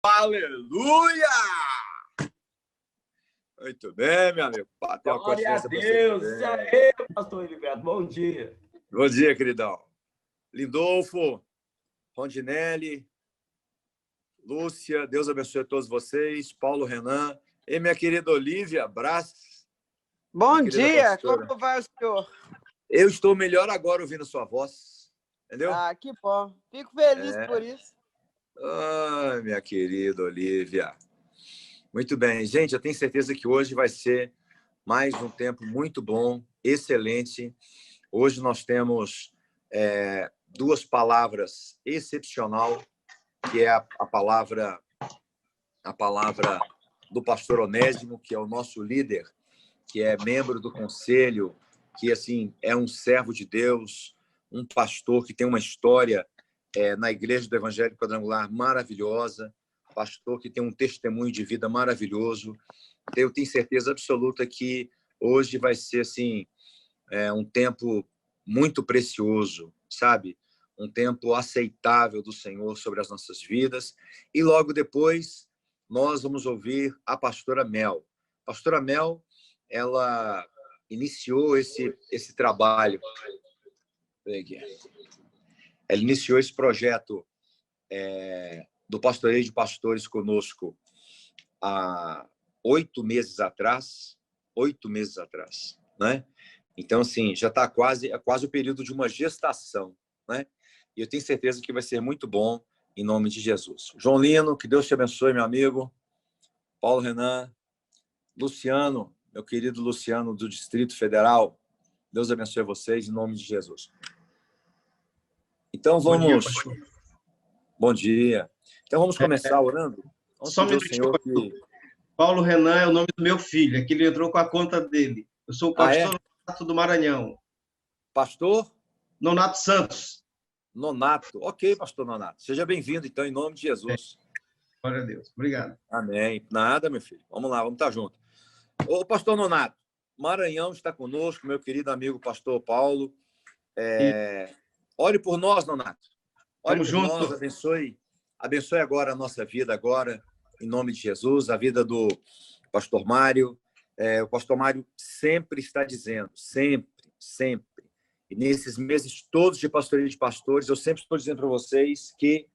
Aleluia! Muito bem, meu amigo. Bateu uma Glória a consciência Deus. Isso aí, pastor Heriberto. Bom dia. Bom dia, queridão. Lindolfo, Rondinelli, Lúcia, Deus abençoe a todos vocês. Paulo Renan e minha querida Olívia Brás. Bom dia, como vai o senhor? Eu estou melhor agora ouvindo sua voz, entendeu? Ah, que bom. Fico feliz por isso. Ai, minha querida Olívia. Muito bem. Gente, eu tenho certeza que hoje vai ser mais um tempo muito bom, excelente. Hoje nós temos duas palavras excepcional, que é a palavra do pastor Onésimo, que é o nosso líder, que é membro do conselho, que assim é um servo de Deus, um pastor que tem uma história na Igreja do Evangelho Quadrangular maravilhosa, pastor que tem um testemunho de vida maravilhoso. Eu tenho certeza absoluta que hoje vai ser assim um tempo muito precioso, sabe? Um tempo aceitável do Senhor sobre as nossas vidas. E logo depois nós vamos ouvir a pastora Mel. A pastora Mel, ela iniciou esse trabalho. Ela iniciou esse projeto do Pastoreio de Pastores conosco há 8 meses atrás, né? Então, assim, já está quase o período de uma gestação, né? E eu tenho certeza que vai ser muito bom, em nome de Jesus. João Lino, que Deus te abençoe, meu amigo. Paulo Renan, Luciano, meu querido Luciano, do Distrito Federal, Deus abençoe vocês, em nome de Jesus. Então, vamos... Bom dia, pastor. Bom dia. Então, vamos começar orando? Vamos só um pedir ao Senhor que... Paulo Renan é o nome do meu filho, é que ele entrou com a conta dele. Eu sou o pastor Nonato do Maranhão. Pastor? Nonato Santos. Nonato. Ok, pastor Nonato. Seja bem-vindo, então, em nome de Jesus. Glória a Deus. Obrigado. Amém. Nada, meu filho. Vamos lá, vamos estar juntos. Ô, pastor Nonato, Maranhão está conosco, meu querido amigo pastor Paulo. Ore por nós, Nonato. Ore por nós, abençoe agora a nossa vida, agora, em nome de Jesus, a vida do pastor Mário. O pastor Mário sempre está dizendo, sempre. E nesses meses todos de pastoreio de pastores, eu sempre estou dizendo para vocês que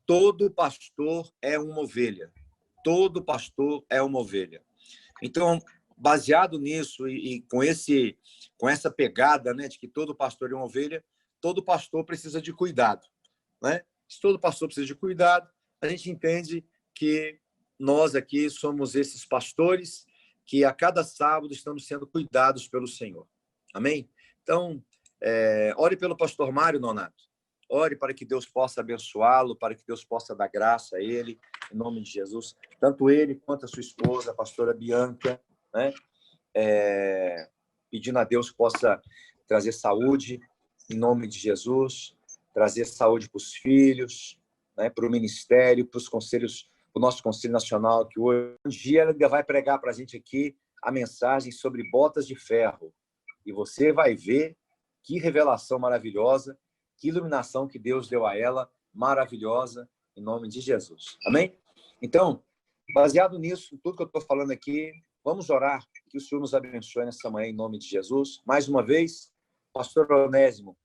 todo pastor é uma ovelha. Todo pastor é uma ovelha. Então, baseado nisso e com essa pegada, né, de que todo pastor é uma ovelha, todo pastor precisa de cuidado, né? Se todo pastor precisa de cuidado, a gente entende que nós aqui somos esses pastores que a cada sábado estamos sendo cuidados pelo Senhor. Amém? Então, ore pelo pastor Mário, Nonato. Ore para que Deus possa abençoá-lo, para que Deus possa dar graça a ele, em nome de Jesus. Tanto ele quanto a sua esposa, a pastora Bianca, né? Pedindo a Deus que possa trazer saúde, em nome de Jesus, trazer saúde para os filhos, né? Para o ministério, para os conselhos, para o nosso Conselho Nacional, que hoje um dia ainda vai pregar para a gente aqui a mensagem sobre botas de ferro. E você vai ver que revelação maravilhosa, que iluminação que Deus deu a ela, maravilhosa, em nome de Jesus. Amém? Então, baseado nisso, tudo que eu estou falando aqui, vamos orar, que o Senhor nos abençoe nessa manhã, em nome de Jesus. Mais uma vez, pastor Onésimo,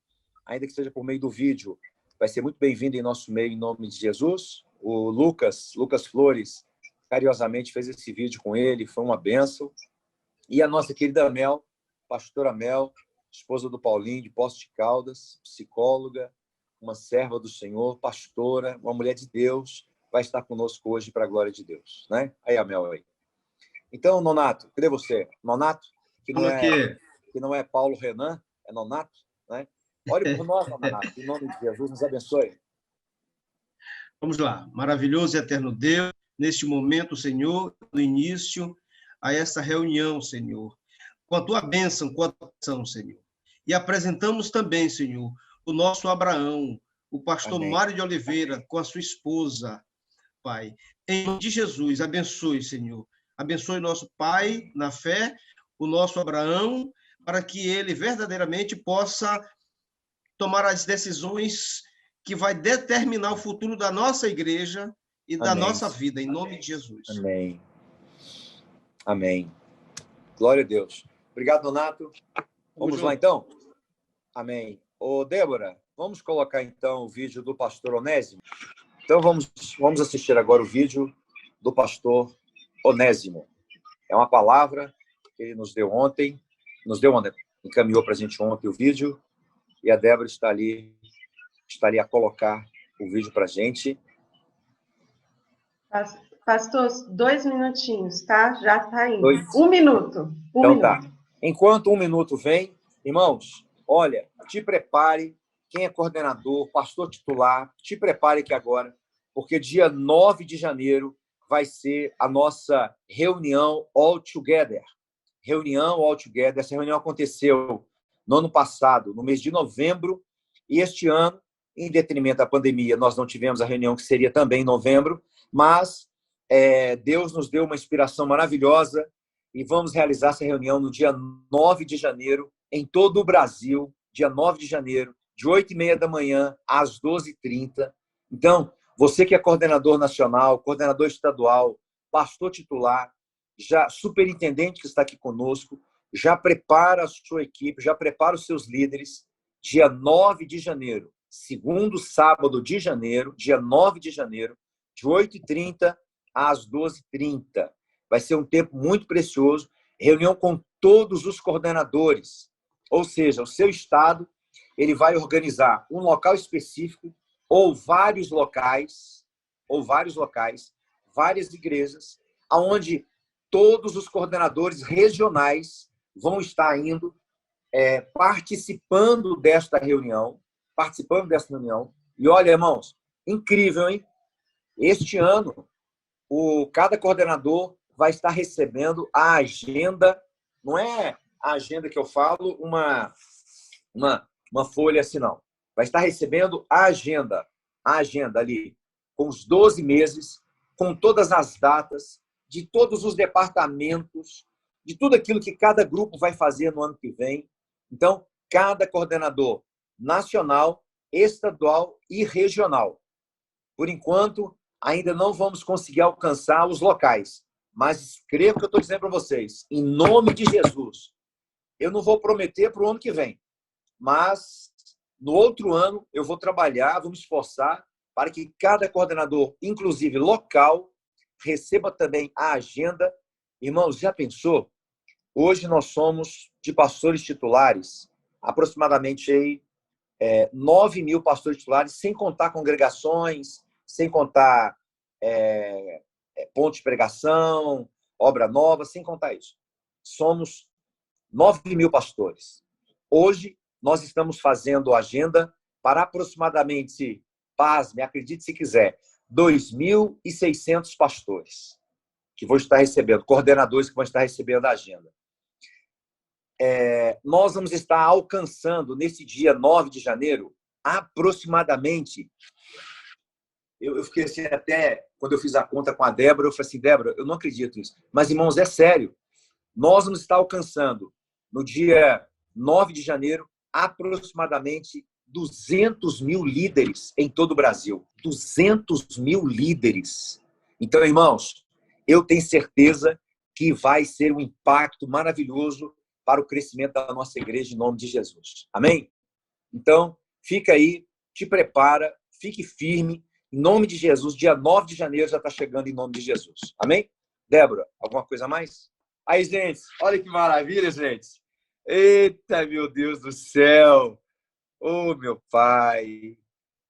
ainda que seja por meio do vídeo, vai ser muito bem-vindo em nosso meio, em nome de Jesus. O Lucas Flores, carinhosamente fez esse vídeo com ele, foi uma bênção. E a nossa querida Mel, pastora Mel, esposa do Paulinho, de Poços de Caldas, psicóloga, uma serva do Senhor, pastora, uma mulher de Deus, vai estar conosco hoje para a glória de Deus, né? Aí a Mel aí. Então, Nonato, cadê você? Nonato, que não é Paulo Renan, é Nonato, né? Ore por nós, Nonato, em nome de Jesus, nos abençoe. Vamos lá. Maravilhoso e eterno Deus, neste momento, Senhor, no início a essa reunião, Senhor, com a tua bênção, com a tua ação, Senhor. E apresentamos também, Senhor, o nosso Abraão, o pastor Amém. Mário de Oliveira, com a sua esposa, Pai. Em nome de Jesus, abençoe, Senhor. Abençoe nosso pai na fé, o nosso Abraão, para que ele verdadeiramente possa tomar as decisões que vai determinar o futuro da nossa igreja e da nossa vida, em nome de Jesus. Amém. Amém. Glória a Deus. Obrigado, Donato. Vamos lá, então? Amém. Ô, Débora, vamos colocar, então, o vídeo do pastor Onésimo? Então, vamos assistir agora o vídeo do pastor Onésimo. É uma palavra que ele nos deu ontem, encaminhou para a gente ontem o vídeo, e a Débora está ali a colocar o vídeo para a gente. Pastor, 2 minutinhos, tá? Já está indo. 2. 1 minuto. Então tá. Enquanto 1 minuto vem, irmãos, olha, te prepare, quem é coordenador, pastor titular, te prepare aqui agora, porque dia 9 de janeiro vai ser a nossa reunião All Together. Reunião All Together. Essa reunião aconteceu no ano passado, no mês de novembro, e este ano, em detrimento da pandemia, nós não tivemos a reunião que seria também em novembro, mas Deus nos deu uma inspiração maravilhosa e vamos realizar essa reunião no dia 9 de janeiro, em todo o Brasil, dia 9 de janeiro, de 8h30 da manhã às 12h30. Então, você que é coordenador nacional, coordenador estadual, pastor titular, já superintendente que está aqui conosco, já prepara a sua equipe, já prepara os seus líderes, dia 9 de janeiro, segundo sábado de janeiro, dia 9 de janeiro, de 8h30 às 12h30. Vai ser um tempo muito precioso, reunião com todos os coordenadores, ou seja, o seu estado, ele vai organizar um local específico ou vários locais, várias igrejas, onde todos os coordenadores regionais vão estar indo, participando desta reunião. E olha, irmãos, incrível, hein? Este ano, cada coordenador vai estar recebendo a agenda, não é a agenda que eu falo, uma folha assim, não. Vai estar recebendo a agenda ali, com os 12 meses, com todas as datas, de todos os departamentos, de tudo aquilo que cada grupo vai fazer no ano que vem. Então, cada coordenador nacional, estadual e regional. Por enquanto, ainda não vamos conseguir alcançar os locais, mas escreva o que eu estou dizendo para vocês. Em nome de Jesus, eu não vou prometer para o ano que vem, mas no outro ano eu vou trabalhar, vou me esforçar para que cada coordenador, inclusive local, receba também a agenda. Irmãos, já pensou? Hoje nós somos, de pastores titulares, aproximadamente 9.000 pastores titulares, sem contar congregações, sem contar ponto de pregação, obra nova, sem contar isso. Somos 9.000 pastores. Hoje, nós estamos fazendo agenda para aproximadamente, pasme, acredite se quiser, 2.600 pastores que vão estar recebendo, coordenadores que vão estar recebendo a agenda. Nós vamos estar alcançando, nesse dia 9 de janeiro, aproximadamente... Eu fiquei assim, até quando eu fiz a conta com a Débora, eu falei assim, Débora, eu não acredito nisso. Mas, irmãos, é sério. Nós vamos estar alcançando, no dia 9 de janeiro, aproximadamente 200.000 líderes em todo o Brasil. 200.000 líderes. Então, irmãos, eu tenho certeza que vai ser um impacto maravilhoso para o crescimento da nossa igreja, em nome de Jesus. Amém? Então, fica aí, te prepara, fique firme. Em nome de Jesus, dia 9 de janeiro já está chegando, em nome de Jesus. Amém? Débora, alguma coisa a mais? Aí, gente, olha que maravilha, gente. Eita, meu Deus do céu. Oh, meu pai.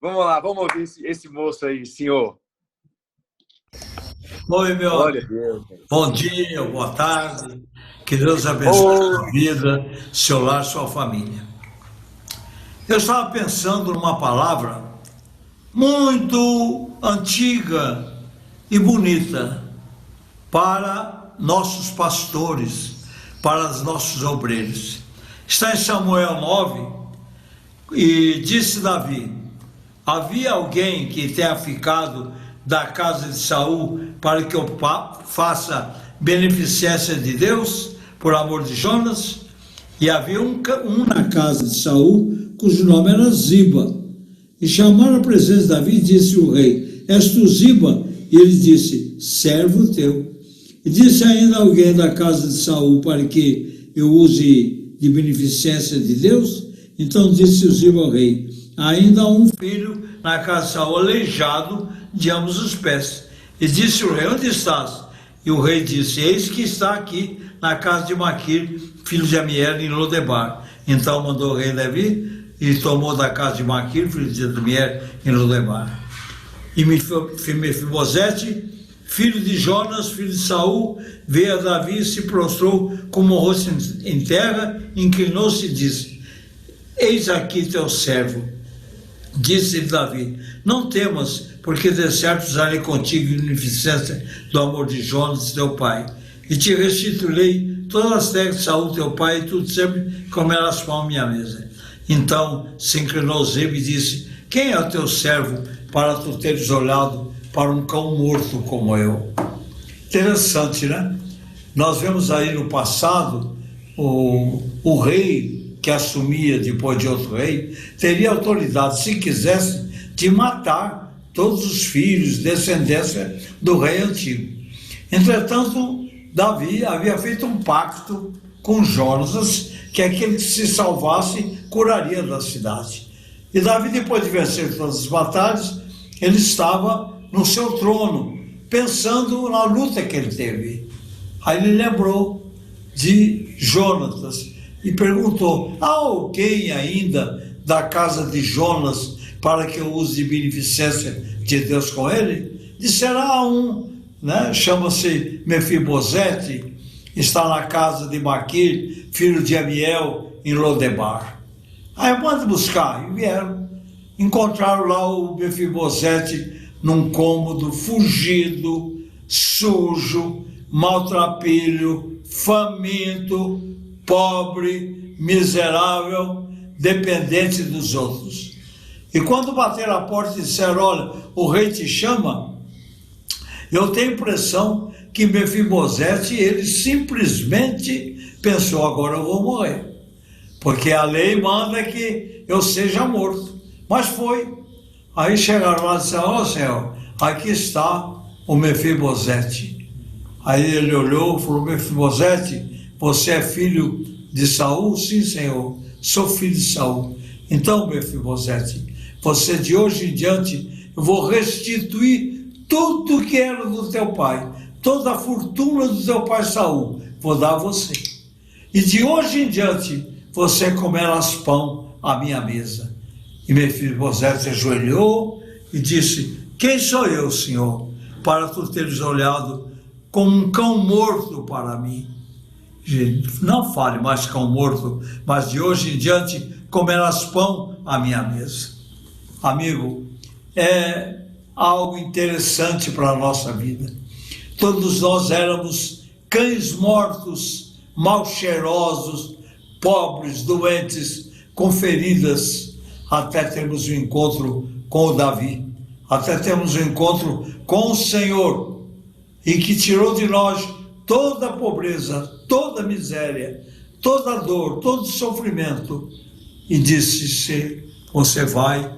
Vamos lá, vamos ouvir esse moço aí, senhor. Oi, meu amigo. Bom dia, boa tarde. Que Deus abençoe a sua vida, seu lar, sua família. Eu estava pensando numa palavra muito antiga e bonita para nossos pastores, para os nossos obreiros. Está em Samuel 9, e disse Davi: havia alguém que tenha ficado da casa de Saul para que eu faça beneficência de Deus por amor de Jonas? E havia um na casa de Saul cujo nome era Ziba. E chamaram a presença de Davi e disse o rei: És tu Ziba? E ele disse: servo teu. E disse ainda alguém da casa de Saul para que eu use de beneficência de Deus? Então disse o Ziba ao rei: ainda há um filho na casa de Saul, aleijado de ambos os pés. E disse o rei: onde estás? E o rei disse: eis que está aqui na casa de Maquir, filho de Amiel, em Lodebar. Então mandou o rei Davi e tomou da casa de Maquir, filho de Amiel, em Lodebar. E Mefibosete, filho de Jonas, filho de Saul, veio a Davi e se prostrou como o rosto em terra, inclinou-se e disse: eis aqui teu servo. Disse-lhe Davi: não temas, porque de certo usarei contigo em beneficência do amor de Jonas, teu pai, e te restituirei todas as terras de Saul, teu pai, e tu sempre comerás pão à minha mesa. Então se inclinou Ziba e disse: quem é o teu servo para tu teres olhado para um cão morto como eu? Interessante, né? Nós vemos aí no passado o rei que assumia depois de outro rei teria autoridade, se quisesse, de matar todos os filhos, descendência do rei antigo. Entretanto, Davi havia feito um pacto com Jonas, que aquele que se salvasse curaria da cidade. E Davi, depois de vencer todas as batalhas, ele estava no seu trono, pensando na luta que ele teve. Aí ele lembrou de Jonatas e perguntou: há alguém ainda da casa de Jonas para que eu use de beneficência de Deus com ele? Disserá um, né? Chama-se Mefibosete, está na casa de Maquir, filho de Amiel, em Lodebar. Aí manda buscar, e vieram. Encontraram lá o Mefibosete num cômodo, fugido, sujo, maltrapilho, faminto, pobre, miserável, dependente dos outros. E quando bateram a porta e disseram: olha, o rei te chama, eu tenho a impressão que Mefibosete, ele simplesmente pensou: agora eu vou morrer, porque a lei manda que eu seja morto. Mas foi. Aí chegaram lá e disseram: ó Senhor, aqui está o Mefibosete. Aí ele olhou e falou: Mefibosete, você é filho de Saul? Sim, Senhor, sou filho de Saul. Então, Mefibosete, você de hoje em diante, eu vou restituir tudo que era do teu pai, toda a fortuna do teu pai Saul, vou dar a você. E de hoje em diante, você comerás pão à minha mesa. E Mefibosete se ajoelhou e disse: quem sou eu, Senhor, para tu teres olhado como um cão morto para mim? Não fale mais cão morto, mas de hoje em diante comerás pão à minha mesa. Amigo, é algo interessante para a nossa vida. Todos nós éramos cães mortos, mal cheirosos, pobres, doentes, com feridas, até termos um encontro com o Davi, até termos um encontro com o Senhor, e que tirou de nós toda a pobreza, toda a miséria, toda a dor, todo o sofrimento, e disse: você vai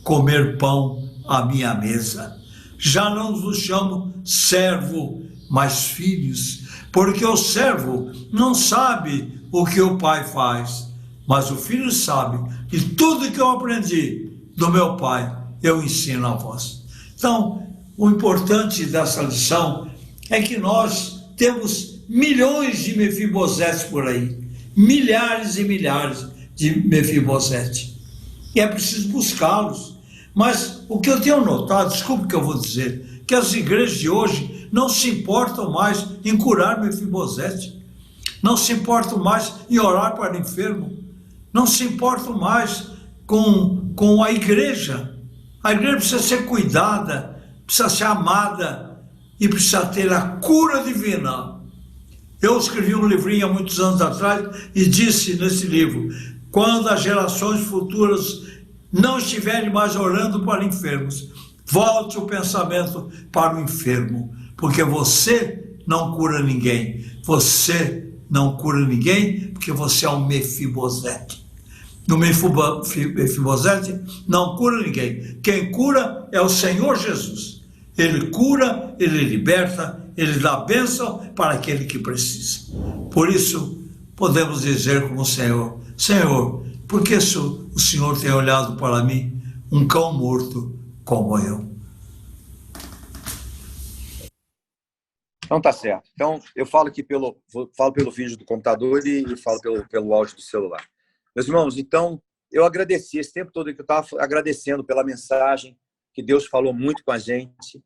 comer pão à minha mesa. Já não vos chamo servo, mas filhos, porque o servo não sabe o que o pai faz, mas o filho sabe, e tudo que eu aprendi do meu pai, eu ensino a vós. Então, o importante dessa lição é que nós temos milhões de Mefibosete por aí, milhares e milhares de Mefibosete, e é preciso buscá-los. Mas o que eu tenho notado, desculpe o que eu vou dizer, que as igrejas de hoje não se importam mais em curar Mefibosete, não se importam mais em orar para o enfermo, não se importam mais com a igreja. A igreja precisa ser cuidada, precisa ser amada e precisa ter a cura divina. Eu escrevi um livrinho há muitos anos atrás e disse nesse livro: quando as gerações futuras não estiverem mais orando para enfermos, volte o pensamento para o enfermo, porque você não cura ninguém. Você não cura ninguém porque você é um Mefibosete. no Mefibosete, não cura ninguém. Quem cura é o Senhor Jesus. Ele cura, ele liberta, ele dá bênção para aquele que precisa. Por isso, podemos dizer como o Senhor: Senhor, por que o Senhor tem olhado para mim, um cão morto como eu? Então tá certo. Então eu falo aqui pelo vídeo do computador e falo pelo áudio do celular. Meus irmãos, então eu agradeci esse tempo todo que eu estava agradecendo pela mensagem, que Deus falou muito com a gente.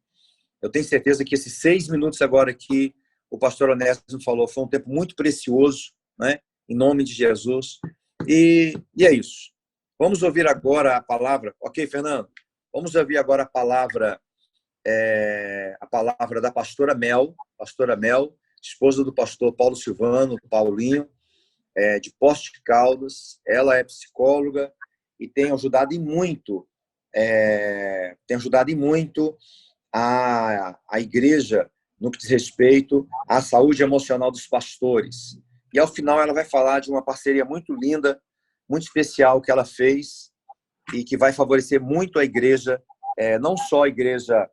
Eu tenho certeza que esses 6 minutos agora que o pastor Onésimo falou foi um tempo muito precioso, né? Em nome de Jesus. E é isso. Vamos ouvir agora a palavra. Ok, Fernando? Vamos ouvir agora a palavra da pastora Mel, esposa do pastor Paulo Silvano, Paulinho, de Poços de Caldas. Ela é psicóloga e tem ajudado em muito a igreja no que diz respeito à saúde emocional dos pastores. E ao final ela vai falar de uma parceria muito linda, muito especial que ela fez e que vai favorecer muito a igreja, não só a igreja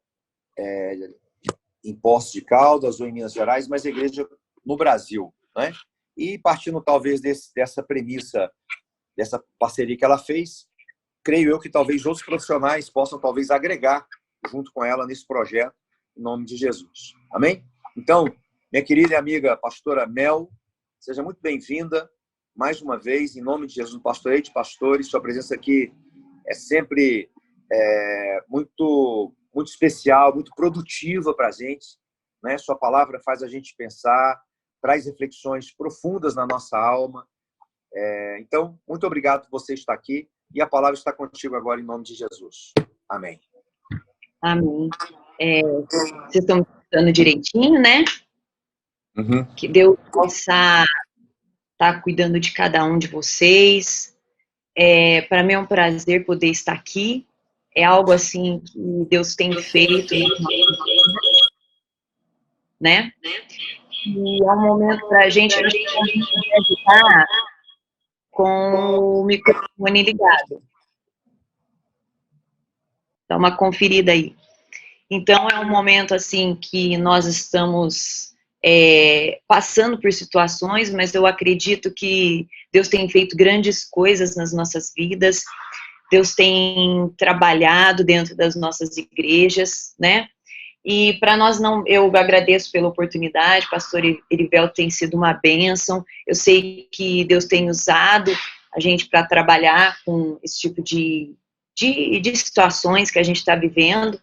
em Poços de Caldas ou em Minas Gerais, mas a igreja no Brasil, né? E partindo talvez dessa premissa, dessa parceria que ela fez, creio eu que talvez outros profissionais possam talvez agregar junto com ela nesse projeto, em nome de Jesus. Amém? Então, minha querida e amiga pastora Mel, seja muito bem-vinda mais uma vez, em nome de Jesus, no Pastoreio de Pastores. Sua presença aqui é sempre muito especial, muito produtiva para a gente, né? Sua palavra faz a gente pensar, traz reflexões profundas na nossa alma. Então, muito obrigado por você estar aqui e a palavra está contigo agora, em nome de Jesus. Amém. Amém. Vocês estão me escutando direitinho, né? Uhum. Que Deus possa estar cuidando de cada um de vocês. Para mim é um prazer poder estar aqui. É algo assim que Deus tem feito, né? E é um momento para a gente ajudar com o microfone ligado. Dá uma conferida aí. Então, é um momento, assim, que nós estamos passando por situações, mas eu acredito que Deus tem feito grandes coisas nas nossas vidas. Deus tem trabalhado dentro das nossas igrejas, né? E para nós eu agradeço pela oportunidade, pastor Erivelto tem sido uma bênção. Eu sei que Deus tem usado a gente para trabalhar com esse tipo de situações que a gente está vivendo.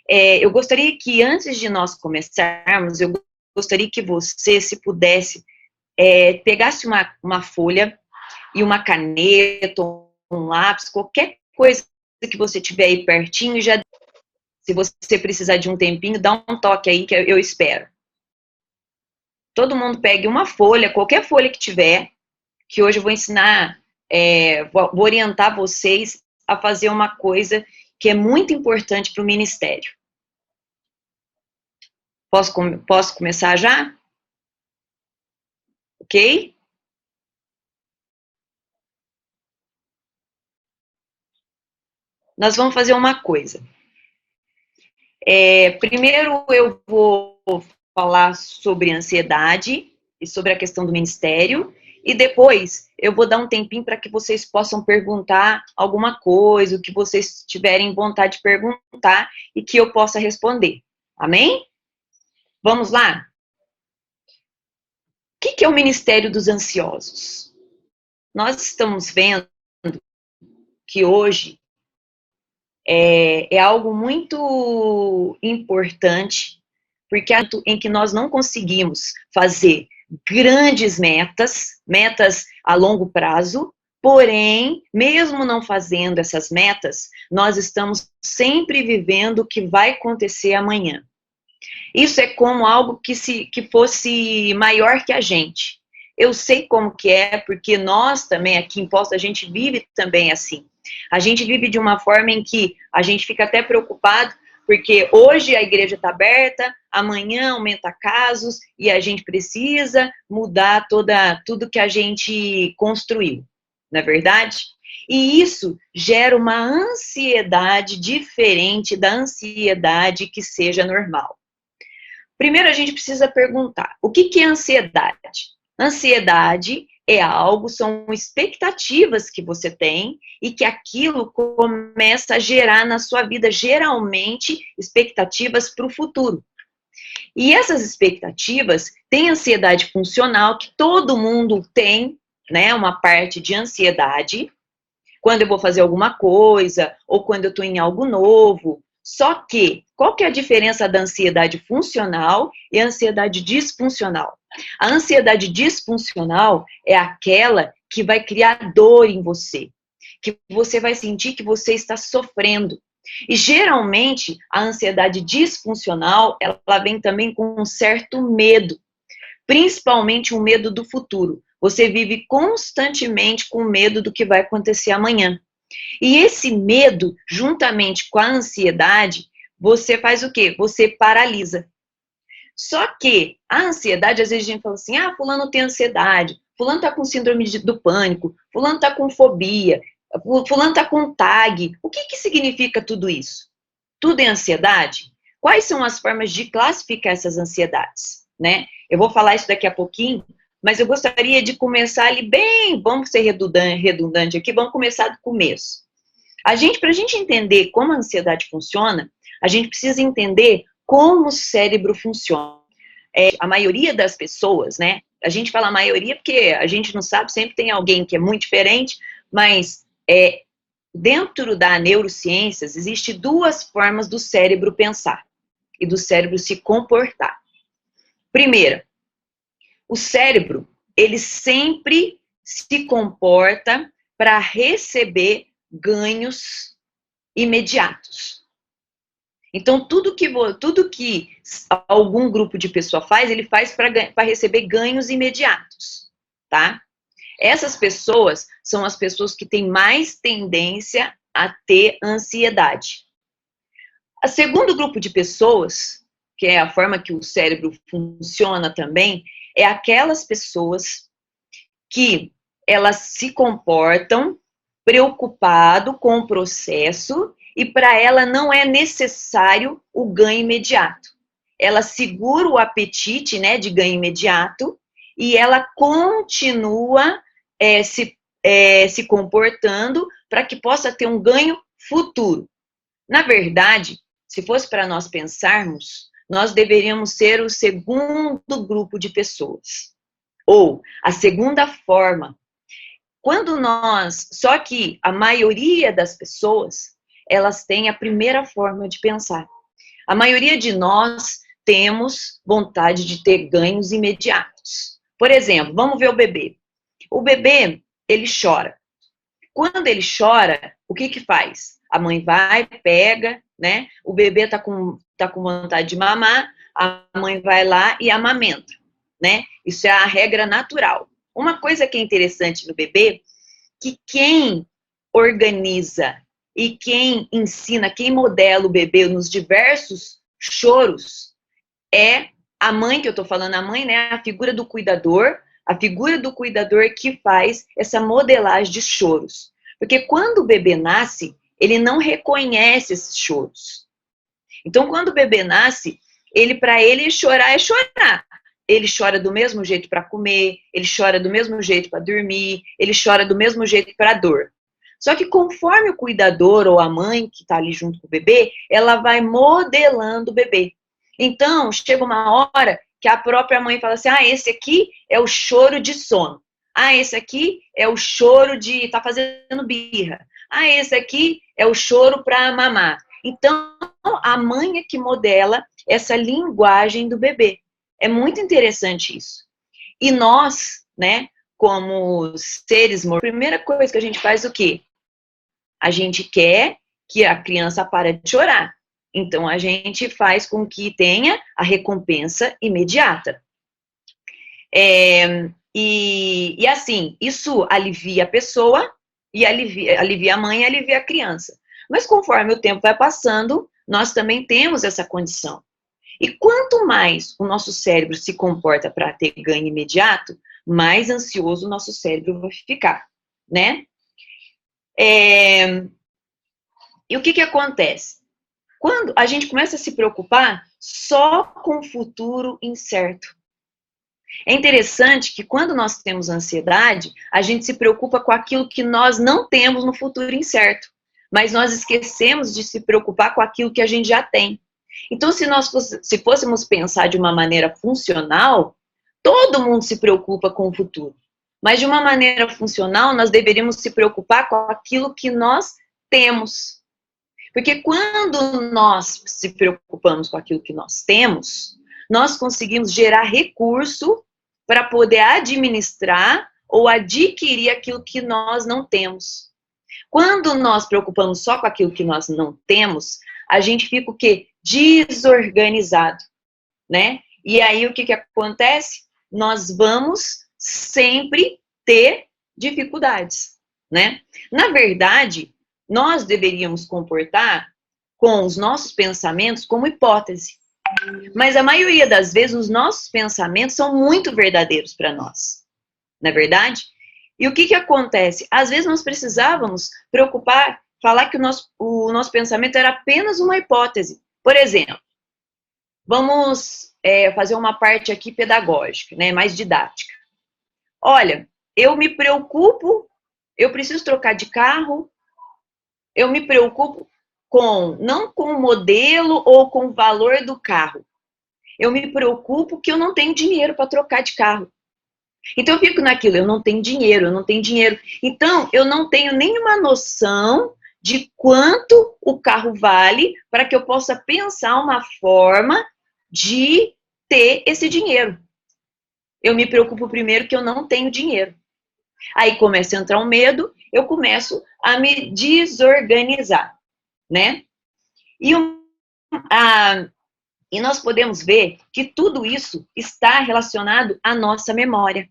Eu gostaria que, antes de nós começarmos, eu gostaria que você, se pudesse, pegasse uma folha e uma caneta, um lápis, qualquer coisa que você tiver aí pertinho, já, se você precisar de um tempinho, dá um toque aí que eu espero. Todo mundo pegue uma folha, qualquer folha que tiver, que hoje eu vou ensinar, vou orientar vocês a fazer uma coisa que é muito importante para o ministério. Posso começar já? Ok? Nós vamos fazer uma coisa. Primeiro eu vou falar sobre ansiedade e sobre a questão do ministério, e depois eu vou dar um tempinho para que vocês possam perguntar alguma coisa, o que vocês tiverem vontade de perguntar e que eu possa responder. Amém? Vamos lá? O que é o ministério dos ansiosos? Nós estamos vendo que hoje é algo muito importante, porque em que nós não conseguimos fazer grandes metas a longo prazo, porém, mesmo não fazendo essas metas, nós estamos sempre vivendo o que vai acontecer amanhã. Isso é como algo que fosse maior que a gente. Eu sei como que é, porque nós também aqui em Poços, a gente vive também assim. A gente vive de uma forma em que a gente fica até preocupado, porque hoje a igreja está aberta, amanhã aumenta casos e a gente precisa mudar tudo que a gente construiu, não é verdade? E isso gera uma ansiedade diferente da ansiedade que seja normal. Primeiro, a gente precisa perguntar, o que é ansiedade? Ansiedade é algo, são expectativas que você tem e que aquilo começa a gerar na sua vida, geralmente, expectativas para o futuro. E essas expectativas têm ansiedade funcional, que todo mundo tem, né, uma parte de ansiedade, quando eu vou fazer alguma coisa, ou quando eu estou em algo novo. Só que, qual que é a diferença da ansiedade funcional e a ansiedade disfuncional? A ansiedade disfuncional é aquela que vai criar dor em você, que você vai sentir que você está sofrendo. E, geralmente, a ansiedade disfuncional, ela vem também com um certo medo, principalmente o medo do futuro. Você vive constantemente com medo do que vai acontecer amanhã. E esse medo, juntamente com a ansiedade, você faz o quê? Você paralisa. Só que a ansiedade, às vezes a gente fala assim, fulano tem ansiedade, fulano tá com síndrome do pânico, fulano tá com fobia, fulano tá com TAG. O que significa tudo isso? Tudo é ansiedade? Quais são as formas de classificar essas ansiedades, né? Eu vou falar isso daqui a pouquinho, mas eu gostaria de começar ali bem, vamos ser redundante aqui, vamos começar do começo. Para a gente entender como a ansiedade funciona, a gente precisa entender como o cérebro funciona. A maioria das pessoas, né, a gente fala a maioria porque a gente não sabe, sempre tem alguém que é muito diferente, mas dentro da neurociências, existem duas formas do cérebro pensar e do cérebro se comportar. Primeira, o cérebro, ele sempre se comporta para receber ganhos imediatos. Então, tudo que algum grupo de pessoa faz, ele faz para receber ganhos imediatos, tá? Essas pessoas são as pessoas que têm mais tendência a ter ansiedade. O segundo grupo de pessoas, que é a forma que o cérebro funciona também, é aquelas pessoas que elas se comportam preocupado com o processo e para ela não é necessário o ganho imediato. Ela segura o apetite, né, de ganho imediato e ela continua se comportando para que possa ter um ganho futuro. Na verdade, se fosse para nós pensarmos, nós deveríamos ser o segundo grupo de pessoas. Ou a segunda forma. Só que a maioria das pessoas, elas têm a primeira forma de pensar. A maioria de nós temos vontade de ter ganhos imediatos. Por exemplo, vamos ver o bebê. O bebê, ele chora. Quando ele chora, o que faz? A mãe vai, pega, né? O bebê tá com vontade de mamar, a mãe vai lá e amamenta, né? Isso é a regra natural. Uma coisa que é interessante no bebê, que quem organiza e quem ensina, quem modela o bebê nos diversos choros, é a mãe, que eu tô falando, a mãe, né? A figura do cuidador que faz essa modelagem de choros. Porque quando o bebê nasce, ele não reconhece esses choros. Então, quando o bebê nasce, para ele chorar é chorar. Ele chora do mesmo jeito para comer, ele chora do mesmo jeito para dormir, ele chora do mesmo jeito para dor. Só que conforme o cuidador ou a mãe que está ali junto com o bebê, ela vai modelando o bebê. Então, chega uma hora que a própria mãe fala assim, esse aqui é o choro de sono. Esse aqui é o choro de estar fazendo birra. Esse aqui é o choro para mamar. Então, a mãe é que modela essa linguagem do bebê. É muito interessante isso. E nós, né, como seres mortais, a primeira coisa que a gente faz é o quê? A gente quer que a criança pare de chorar. Então, a gente faz com que tenha a recompensa imediata. E assim, isso alivia a pessoa, e alivia a mãe e alivia a criança. Mas conforme o tempo vai passando, nós também temos essa condição. E quanto mais o nosso cérebro se comporta para ter ganho imediato, mais ansioso o nosso cérebro vai ficar, né? E o que acontece? Quando a gente começa a se preocupar só com o futuro incerto. É interessante que quando nós temos ansiedade, a gente se preocupa com aquilo que nós não temos no futuro incerto. Mas nós esquecemos de se preocupar com aquilo que a gente já tem. Então, se fôssemos pensar de uma maneira funcional, todo mundo se preocupa com o futuro. Mas de uma maneira funcional, nós deveríamos se preocupar com aquilo que nós temos. Porque quando nós se preocupamos com aquilo que nós temos, nós conseguimos gerar recurso para poder administrar ou adquirir aquilo que nós não temos. Quando nós preocupamos só com aquilo que nós não temos, a gente fica o quê? Desorganizado, né? E aí o que acontece? Nós vamos sempre ter dificuldades, né? Na verdade, nós deveríamos comportar com os nossos pensamentos como hipótese. Mas a maioria das vezes os nossos pensamentos são muito verdadeiros para nós, não é verdade? E o que acontece? Às vezes nós precisávamos falar que o nosso pensamento era apenas uma hipótese. Por exemplo, vamos fazer uma parte aqui pedagógica, né, mais didática. Olha, eu me preocupo, eu preciso trocar de carro, eu me preocupo não com o modelo ou com o valor do carro. Eu me preocupo que eu não tenho dinheiro para trocar de carro. Então eu fico naquilo, eu não tenho dinheiro. Então eu não tenho nenhuma noção de quanto o carro vale para que eu possa pensar uma forma de ter esse dinheiro. Eu me preocupo primeiro que eu não tenho dinheiro. Aí começa a entrar um medo, eu começo a me desorganizar, né? E nós podemos ver que tudo isso está relacionado à nossa memória.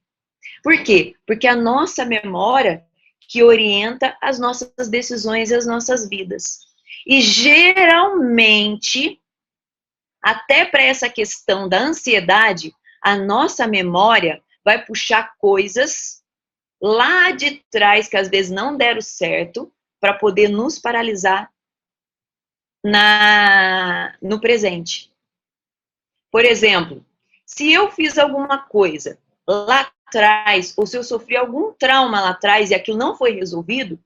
Por quê? Porque a nossa memória que orienta as nossas decisões e as nossas vidas. E geralmente, até para essa questão da ansiedade, a nossa memória vai puxar coisas lá de trás que às vezes não deram certo para poder nos paralisar no presente. Por exemplo, se eu fiz alguma coisa lá atrás, ou se eu sofri algum trauma lá atrás e aquilo não foi resolvido,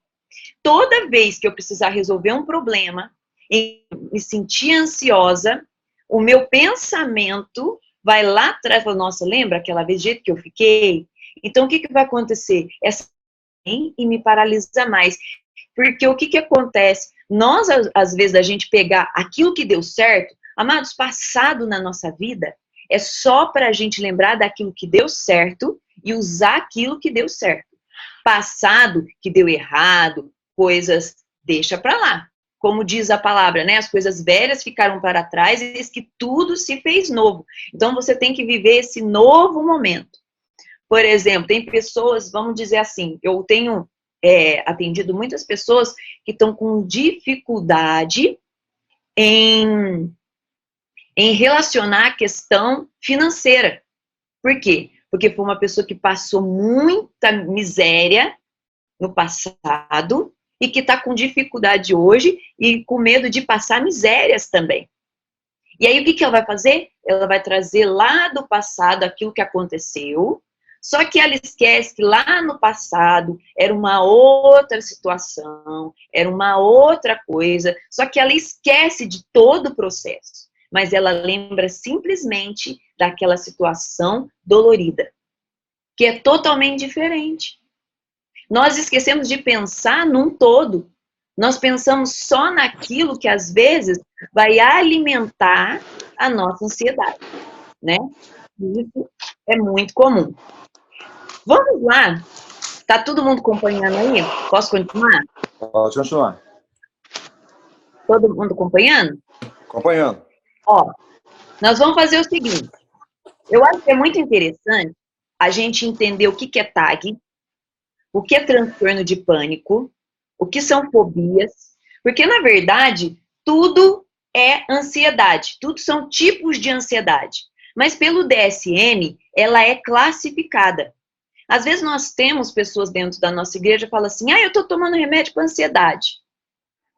toda vez que eu precisar resolver um problema e me sentir ansiosa, o meu pensamento vai lá atrás e fala, nossa, lembra aquela vez do jeito que eu fiquei? Então, o que vai acontecer? E me paralisa mais. Porque o que acontece? Nós, às vezes, a gente pegar aquilo que deu certo, amados, passado na nossa vida, é só para a gente lembrar daquilo que deu certo e usar aquilo que deu certo. Passado que deu errado, coisas, deixa para lá. Como diz a palavra, né? As coisas velhas ficaram para trás e diz que tudo se fez novo. Então, você tem que viver esse novo momento. Por exemplo, tem pessoas, vamos dizer assim, eu tenho atendido muitas pessoas que estão com dificuldade em relacionar a questão financeira. Por quê? Porque foi uma pessoa que passou muita miséria no passado e que está com dificuldade hoje e com medo de passar misérias também. E aí o que ela vai fazer? Ela vai trazer lá do passado aquilo que aconteceu, só que ela esquece que lá no passado era uma outra situação, era uma outra coisa, só que ela esquece de todo o processo, mas ela lembra simplesmente daquela situação dolorida, que é totalmente diferente. Nós esquecemos de pensar num todo. Nós pensamos só naquilo que, às vezes, vai alimentar a nossa ansiedade, né? Isso é muito comum. Vamos lá? Tá todo mundo acompanhando aí? Posso continuar? Pode continuar. Todo mundo acompanhando? Acompanhando. Ó, nós vamos fazer o seguinte. Eu acho que é muito interessante a gente entender o que é TAG, o que é transtorno de pânico, o que são fobias, porque, na verdade, tudo é ansiedade, tudo são tipos de ansiedade. Mas pelo DSM, ela é classificada. Às vezes nós temos pessoas dentro da nossa igreja que falam assim, eu estou tomando remédio para ansiedade.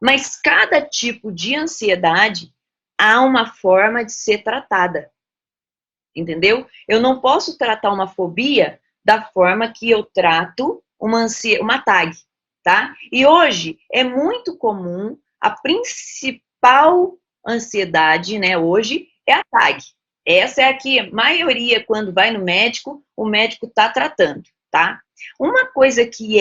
Mas cada tipo de ansiedade há uma forma de ser tratada. Entendeu? Eu não posso tratar uma fobia da forma que eu trato uma TAG, tá? E hoje é muito comum, a principal ansiedade, né, hoje, é a TAG. Essa é a que a maioria, quando vai no médico, o médico está tratando, tá? Uma coisa que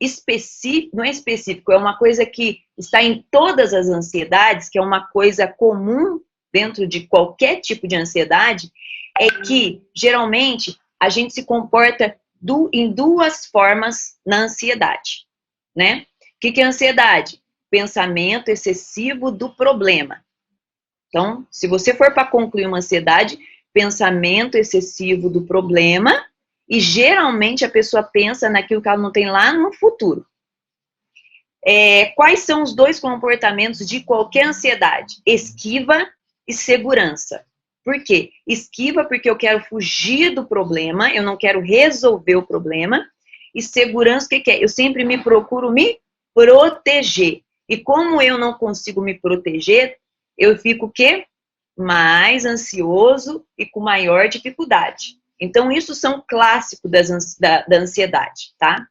específico, não é específico, é uma coisa que está em todas as ansiedades, que é uma coisa comum dentro de qualquer tipo de ansiedade, é que, geralmente, a gente se comporta em duas formas na ansiedade, né? O que é ansiedade? Pensamento excessivo do problema. Então, se você for para concluir uma ansiedade, pensamento excessivo do problema, e geralmente a pessoa pensa naquilo que ela não tem lá no futuro. Quais são os dois comportamentos de qualquer ansiedade? Esquiva e segurança. Por quê? Esquiva porque eu quero fugir do problema, eu não quero resolver o problema. E segurança, o que é? Eu sempre me procuro me proteger. E como eu não consigo me proteger, eu fico o quê? Mais ansioso e com maior dificuldade. Então, isso são clássicos da ansiedade, tá?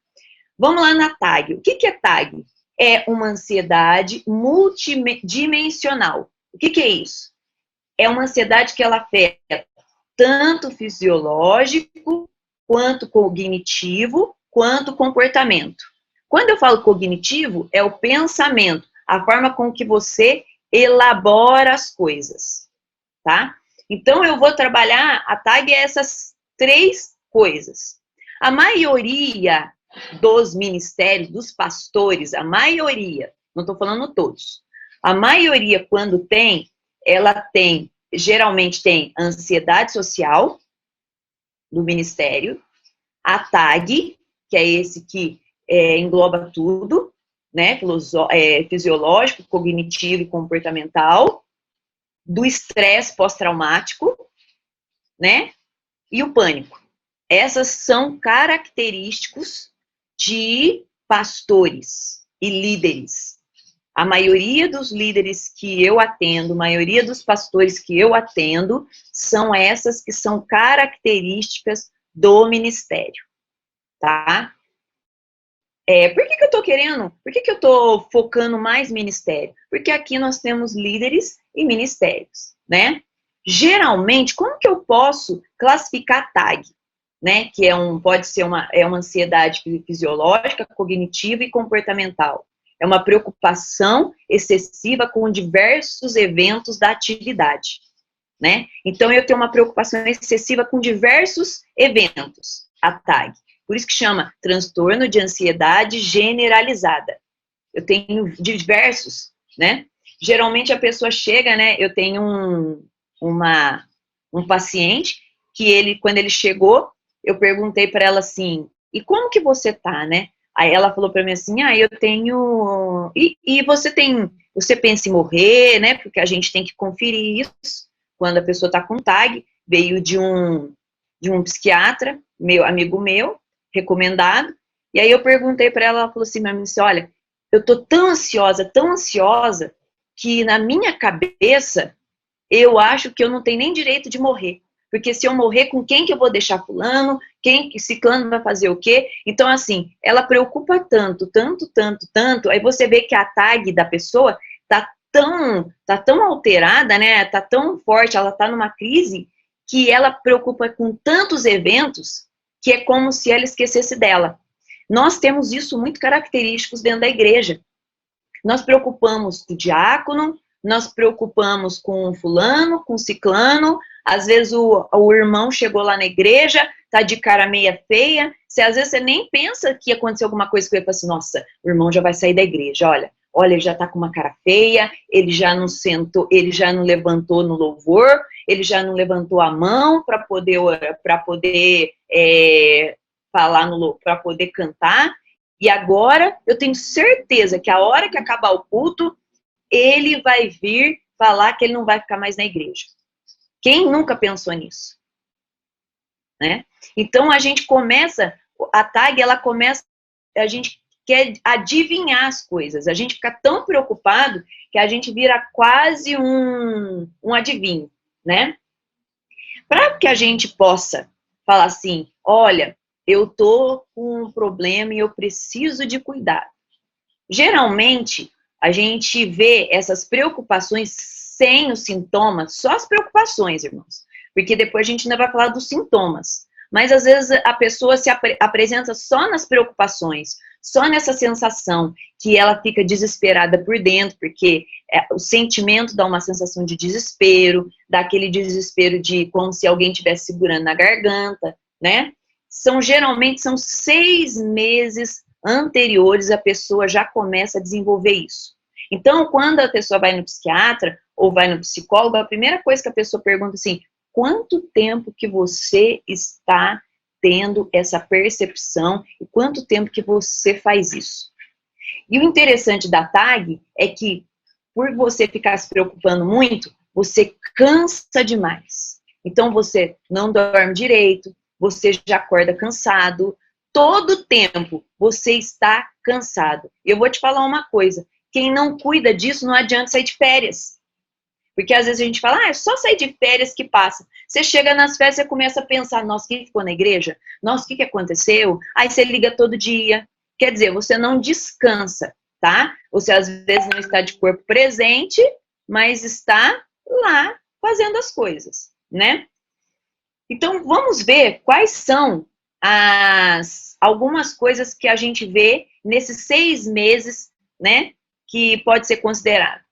Vamos lá na TAG. O que é TAG? É uma ansiedade multidimensional. O que é isso? É uma ansiedade que ela afeta tanto fisiológico, quanto cognitivo, quanto comportamento. Quando eu falo cognitivo, é o pensamento, a forma com que você elabora as coisas, tá? Então, eu vou trabalhar, a TAG é essas 3 coisas. A maioria dos ministérios, dos pastores, a maioria, não estou falando todos, a maioria, quando tem, geralmente tem ansiedade social do ministério, a TAG, que é esse que engloba tudo, né, fisiológico, cognitivo e comportamental, do estresse pós-traumático, né, e o pânico. Essas são característicos de pastores e líderes. A maioria dos líderes que eu atendo, a maioria dos pastores que eu atendo, são essas que são características do ministério, tá? Por que eu tô querendo? Por que eu tô focando mais ministério? Porque aqui nós temos líderes e ministérios, né? Geralmente, como que eu posso classificar TAG? Né? Que pode ser uma ansiedade fisiológica, cognitiva e comportamental. É uma preocupação excessiva com diversos eventos da atividade, né? Então, eu tenho uma preocupação excessiva com diversos eventos, a TAG. Por isso que chama transtorno de ansiedade generalizada. Eu tenho diversos, né? Geralmente, a pessoa chega, né? Eu tenho um paciente que quando ele chegou, eu perguntei para ela assim, e como que você tá, né? Aí ela falou para mim assim, eu tenho... E você pensa em morrer, né? Porque a gente tem que conferir isso. Quando a pessoa tá com TAG, veio de um psiquiatra, amigo meu, recomendado. E aí eu perguntei para ela falou assim, olha, eu tô tão ansiosa, que na minha cabeça, eu acho que eu não tenho nem direito de morrer. Porque se eu morrer, com quem que eu vou deixar fulano? Ciclano vai fazer o quê? Então, assim, ela preocupa tanto, aí você vê que a TAG da pessoa tá tão alterada, né? Tá tão forte, ela tá numa crise, que ela preocupa com tantos eventos, que é como se ela esquecesse dela. Nós temos isso muito característicos dentro da igreja. Nós preocupamos com o diácono, nós preocupamos com fulano, com ciclano, às vezes o irmão chegou lá na igreja, tá de cara meia feia, às vezes você nem pensa que aconteceu alguma coisa com ele, fala assim, nossa, o irmão já vai sair da igreja, olha, ele já tá com uma cara feia, ele já não sentou, ele já não levantou no louvor, ele já não levantou a mão para poder falar, para poder cantar, e agora eu tenho certeza que a hora que acabar o culto, ele vai vir falar que ele não vai ficar mais na igreja. Quem nunca pensou nisso? Né? Então, a gente começa, a TAG, ela começa, a gente quer adivinhar as coisas, a gente fica tão preocupado que a gente vira quase um adivinho, né? Para que a gente possa falar assim, olha, eu tô com um problema e eu preciso de cuidado. Geralmente, a gente vê essas preocupações sem os sintomas, só as preocupações, irmãos. Porque depois a gente ainda vai falar dos sintomas. Mas, às vezes, a pessoa se apresenta só nas preocupações, só nessa sensação que ela fica desesperada por dentro, porque o sentimento dá uma sensação de desespero, dá aquele desespero de como se alguém estivesse segurando na garganta, né? Geralmente são 6 meses anteriores a pessoa já começa a desenvolver isso. Então, quando a pessoa vai no psiquiatra ou vai no psicólogo, a primeira coisa que a pessoa pergunta assim, quanto tempo que você está tendo essa percepção e quanto tempo que você faz isso? E o interessante da TAG é que, por você ficar se preocupando muito, você cansa demais. Então, você não dorme direito, você já acorda cansado, todo tempo você está cansado. E eu vou te falar uma coisa, quem não cuida disso não adianta sair de férias. Porque às vezes a gente fala, é só sair de férias que passa. Você chega nas férias, você começa a pensar, nossa, o que ficou na igreja? Nossa, o que aconteceu? Aí você liga todo dia. Quer dizer, você não descansa, tá? Você às vezes não está de corpo presente, mas está lá fazendo as coisas, né? Então, vamos ver quais são algumas coisas que a gente vê nesses 6 meses, né? Que pode ser considerado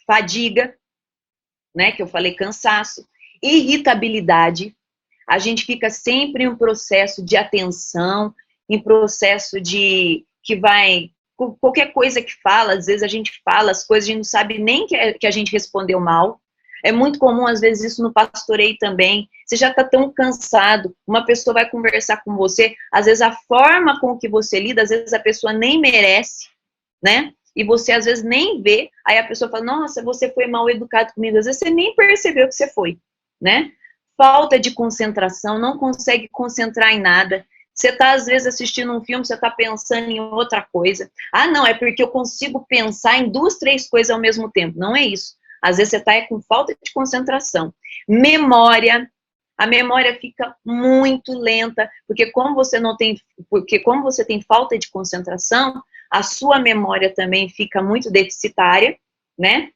fadiga, né, que eu falei, cansaço, irritabilidade, a gente fica sempre em um processo de atenção, em processo de, que vai, qualquer coisa que fala, às vezes a gente fala as coisas, a gente não sabe nem que a gente respondeu mal, é muito comum, às vezes, isso no pastoreio também, você já está tão cansado, uma pessoa vai conversar com você, às vezes a forma com que você lida, às vezes a pessoa nem merece, né? E você às vezes nem vê, aí a pessoa fala, nossa, você foi mal educado comigo, às vezes você nem percebeu que você foi, né? Falta de concentração, não consegue concentrar em nada, você está às vezes assistindo um filme, você está pensando em outra coisa, não, é porque eu consigo pensar em 2, 3 coisas ao mesmo tempo, não é isso, às vezes você está com falta de concentração. Memória, a memória fica muito lenta, porque como você tem falta de concentração, a sua memória também fica muito deficitária, né?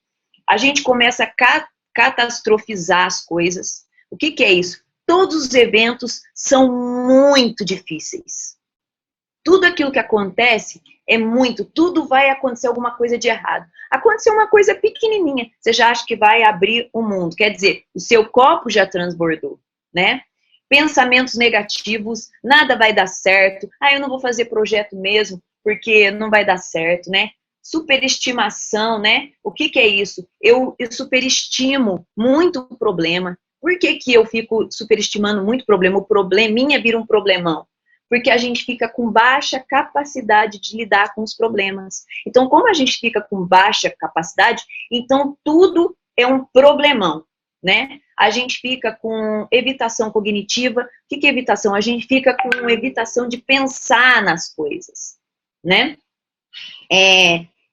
A gente começa a catastrofizar as coisas. O que é isso? Todos os eventos são muito difíceis. Tudo aquilo que acontece tudo vai acontecer alguma coisa de errado. Aconteceu uma coisa pequenininha, você já acha que vai abrir o mundo. Quer dizer, o seu copo já transbordou, né? Pensamentos negativos, nada vai dar certo. Eu não vou fazer projeto mesmo, porque não vai dar certo, né? Superestimação, né? O que é isso? Eu superestimo muito o problema. Por que eu fico superestimando muito o problema? O probleminha vira um problemão. Porque a gente fica com baixa capacidade de lidar com os problemas. Então, como a gente fica com baixa capacidade, então tudo é um problemão, né? A gente fica com evitação cognitiva. O que é evitação? A gente fica com evitação de pensar nas coisas, né?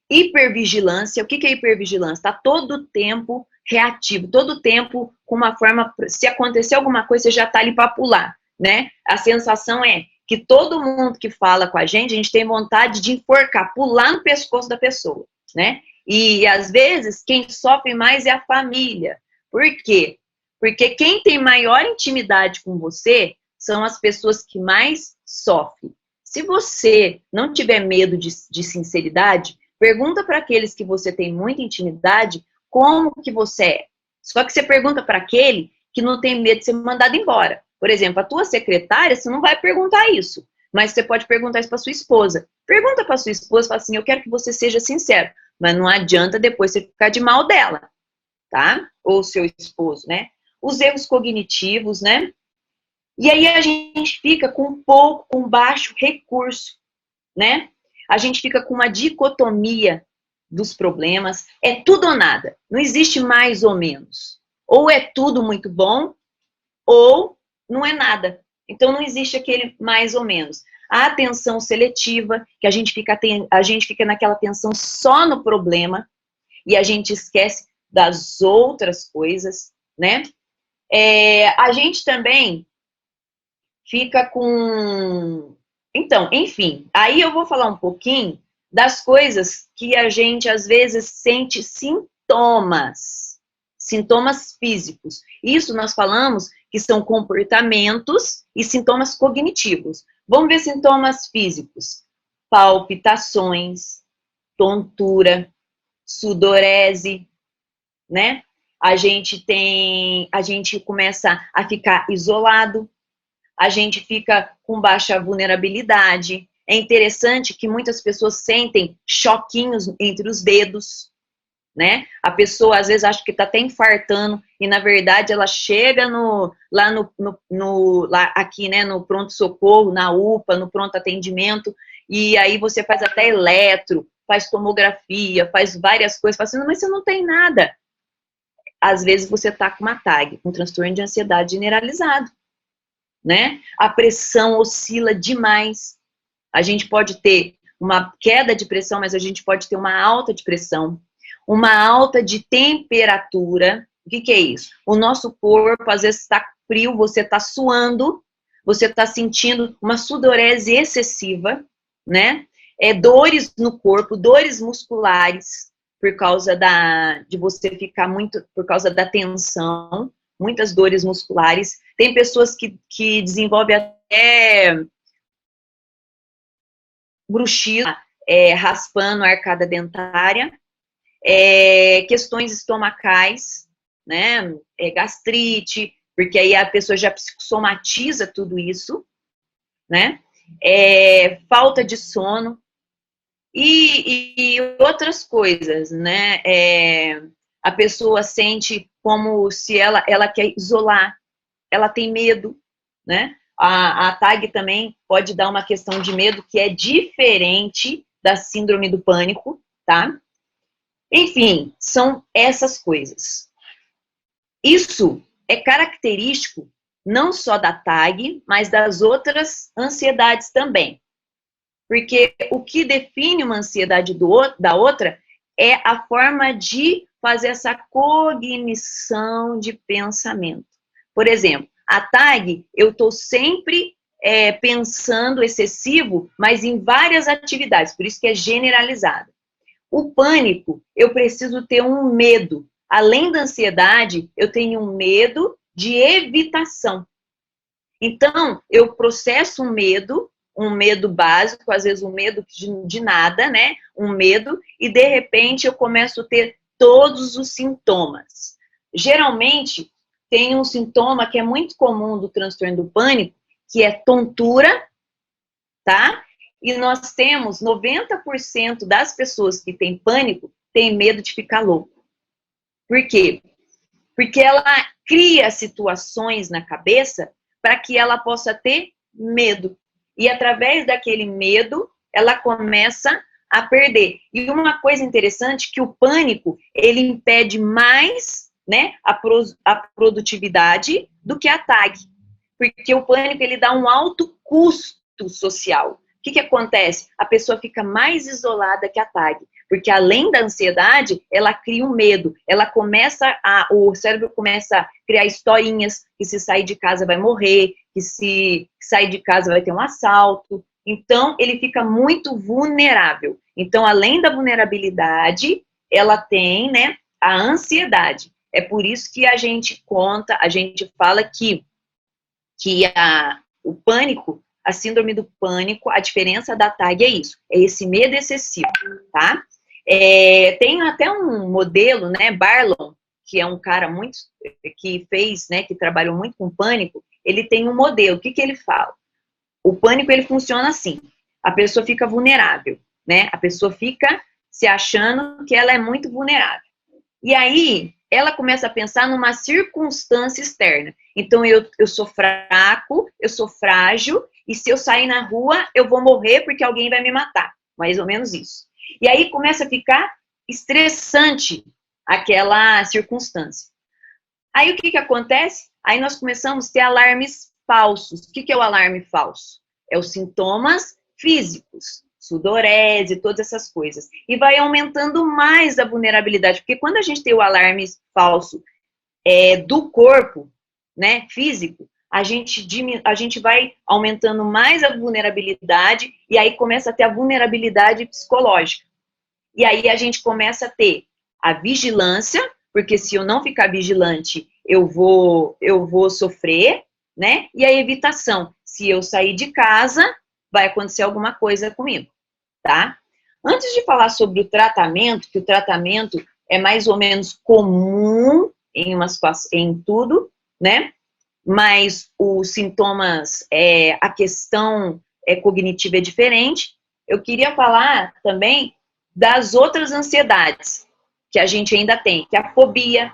Hipervigilância. O que é hipervigilância? Está todo o tempo reativo, todo o tempo com uma forma, se acontecer alguma coisa, você já está ali para pular, né? A sensação é que todo mundo que fala com a gente tem vontade de enforcar, pular no pescoço da pessoa, né? E às vezes quem sofre mais é a família. Por quê? Porque quem tem maior intimidade com você são as pessoas que mais sofrem. Se você não tiver medo de sinceridade, pergunta para aqueles que você tem muita intimidade como que você é. Só que você pergunta para aquele que não tem medo de ser mandado embora. Por exemplo, a tua secretária, você não vai perguntar isso, mas você pode perguntar isso para sua esposa. Pergunta para sua esposa, fala assim, eu quero que você seja sincero, mas não adianta depois você ficar de mal dela, tá? Ou seu esposo, né? Os erros cognitivos, né? E aí a gente fica com baixo recurso, né? A gente fica com uma dicotomia dos problemas, é tudo ou nada, não existe mais ou menos. Ou é tudo muito bom, ou não é nada. Então, não existe aquele mais ou menos. A atenção seletiva, que a gente fica naquela atenção só no problema, e a gente esquece das outras coisas, né? A gente também fica com... Então, enfim, aí eu vou falar um pouquinho das coisas que a gente, às vezes, sente sintomas físicos. Isso nós falamos que são comportamentos e sintomas cognitivos. Vamos ver sintomas físicos. Palpitações, tontura, sudorese, né? A gente começa a ficar isolado, a gente fica com baixa vulnerabilidade. É interessante que muitas pessoas sentem choquinhos entre os dedos, né? A pessoa às vezes acha que está até infartando e na verdade ela chega aqui, né, no pronto-socorro, na UPA, no pronto atendimento, e aí você faz até eletro, faz tomografia, faz várias coisas, fala assim, mas você não tem nada. Às vezes você está com uma TAG, um transtorno de ansiedade generalizado, né? A pressão oscila demais. A gente pode ter uma queda de pressão, mas a gente pode ter uma alta de pressão, uma alta de temperatura. O que é isso? O nosso corpo, às vezes, está frio, você está suando, você está sentindo uma sudorese excessiva, né? Dores no corpo, dores musculares, por causa de você ficar muito, por causa da tensão, muitas dores musculares. Tem pessoas que desenvolvem até bruxismo, raspando a arcada dentária, questões estomacais, né, gastrite, porque aí a pessoa já psicossomatiza tudo isso, né, falta de sono e outras coisas, né, a pessoa sente como se ela quer isolar, ela tem medo, né, a TAG também pode dar uma questão de medo que é diferente da síndrome do pânico, tá? Enfim, são essas coisas. Isso é característico não só da TAG, mas das outras ansiedades também. Porque o que define uma ansiedade da outra é a forma de fazer essa cognição de pensamento. Por exemplo, a TAG, eu estou sempre pensando excessivo, mas em várias atividades, por isso que é generalizado. O pânico, eu preciso ter um medo. Além da ansiedade, eu tenho um medo de evitação. Então, eu processo um medo básico, às vezes um medo de nada, né? Um medo, e de repente eu começo a ter todos os sintomas. Geralmente, tem um sintoma que é muito comum do transtorno do pânico, que é tontura, tá? E nós temos 90% das pessoas que têm pânico têm medo de ficar louco. Por quê? Porque ela cria situações na cabeça para que ela possa ter medo. E através daquele medo, ela começa a perder. E uma coisa interessante que o pânico, ele impede mais, né, a produtividade do que a TAG. Porque o pânico, ele dá um alto custo social. O que acontece? A pessoa fica mais isolada que a TAG. Porque além da ansiedade, ela cria um medo. O cérebro começa a criar historinhas que se sair de casa vai morrer, que se sair de casa vai ter um assalto. Então, ele fica muito vulnerável. Então, além da vulnerabilidade, ela tem, né, a ansiedade. É por isso que a gente fala que o pânico, a síndrome do pânico, a diferença da TAG é isso, é esse medo excessivo, tá? Tem até um modelo, né, Barlow, que é um cara que fez, né, que trabalhou muito com pânico, ele tem um modelo, o que ele fala? O pânico, ele funciona assim, a pessoa fica vulnerável, né, a pessoa fica se achando que ela é muito vulnerável. E aí, ela começa a pensar numa circunstância externa. Então, eu sou fraco, eu sou frágil, e se eu sair na rua, eu vou morrer porque alguém vai me matar. Mais ou menos isso. E aí começa a ficar estressante aquela circunstância. Aí o que acontece? Aí nós começamos a ter alarmes falsos. O que é o alarme falso? É os sintomas físicos, sudorese, todas essas coisas. E vai aumentando mais a vulnerabilidade, porque quando a gente tem o alarme falso do corpo, né, físico, a gente vai aumentando mais a vulnerabilidade e aí começa a ter a vulnerabilidade psicológica. E aí a gente começa a ter a vigilância, porque se eu não ficar vigilante, eu vou sofrer, né? E a evitação. Se eu sair de casa, vai acontecer alguma coisa comigo, tá? Antes de falar sobre o tratamento, que o tratamento é mais ou menos comum em uma situação, em tudo, né? Mas os sintomas, a questão cognitiva é diferente. Eu queria falar também das outras ansiedades que a gente ainda tem, que é a fobia,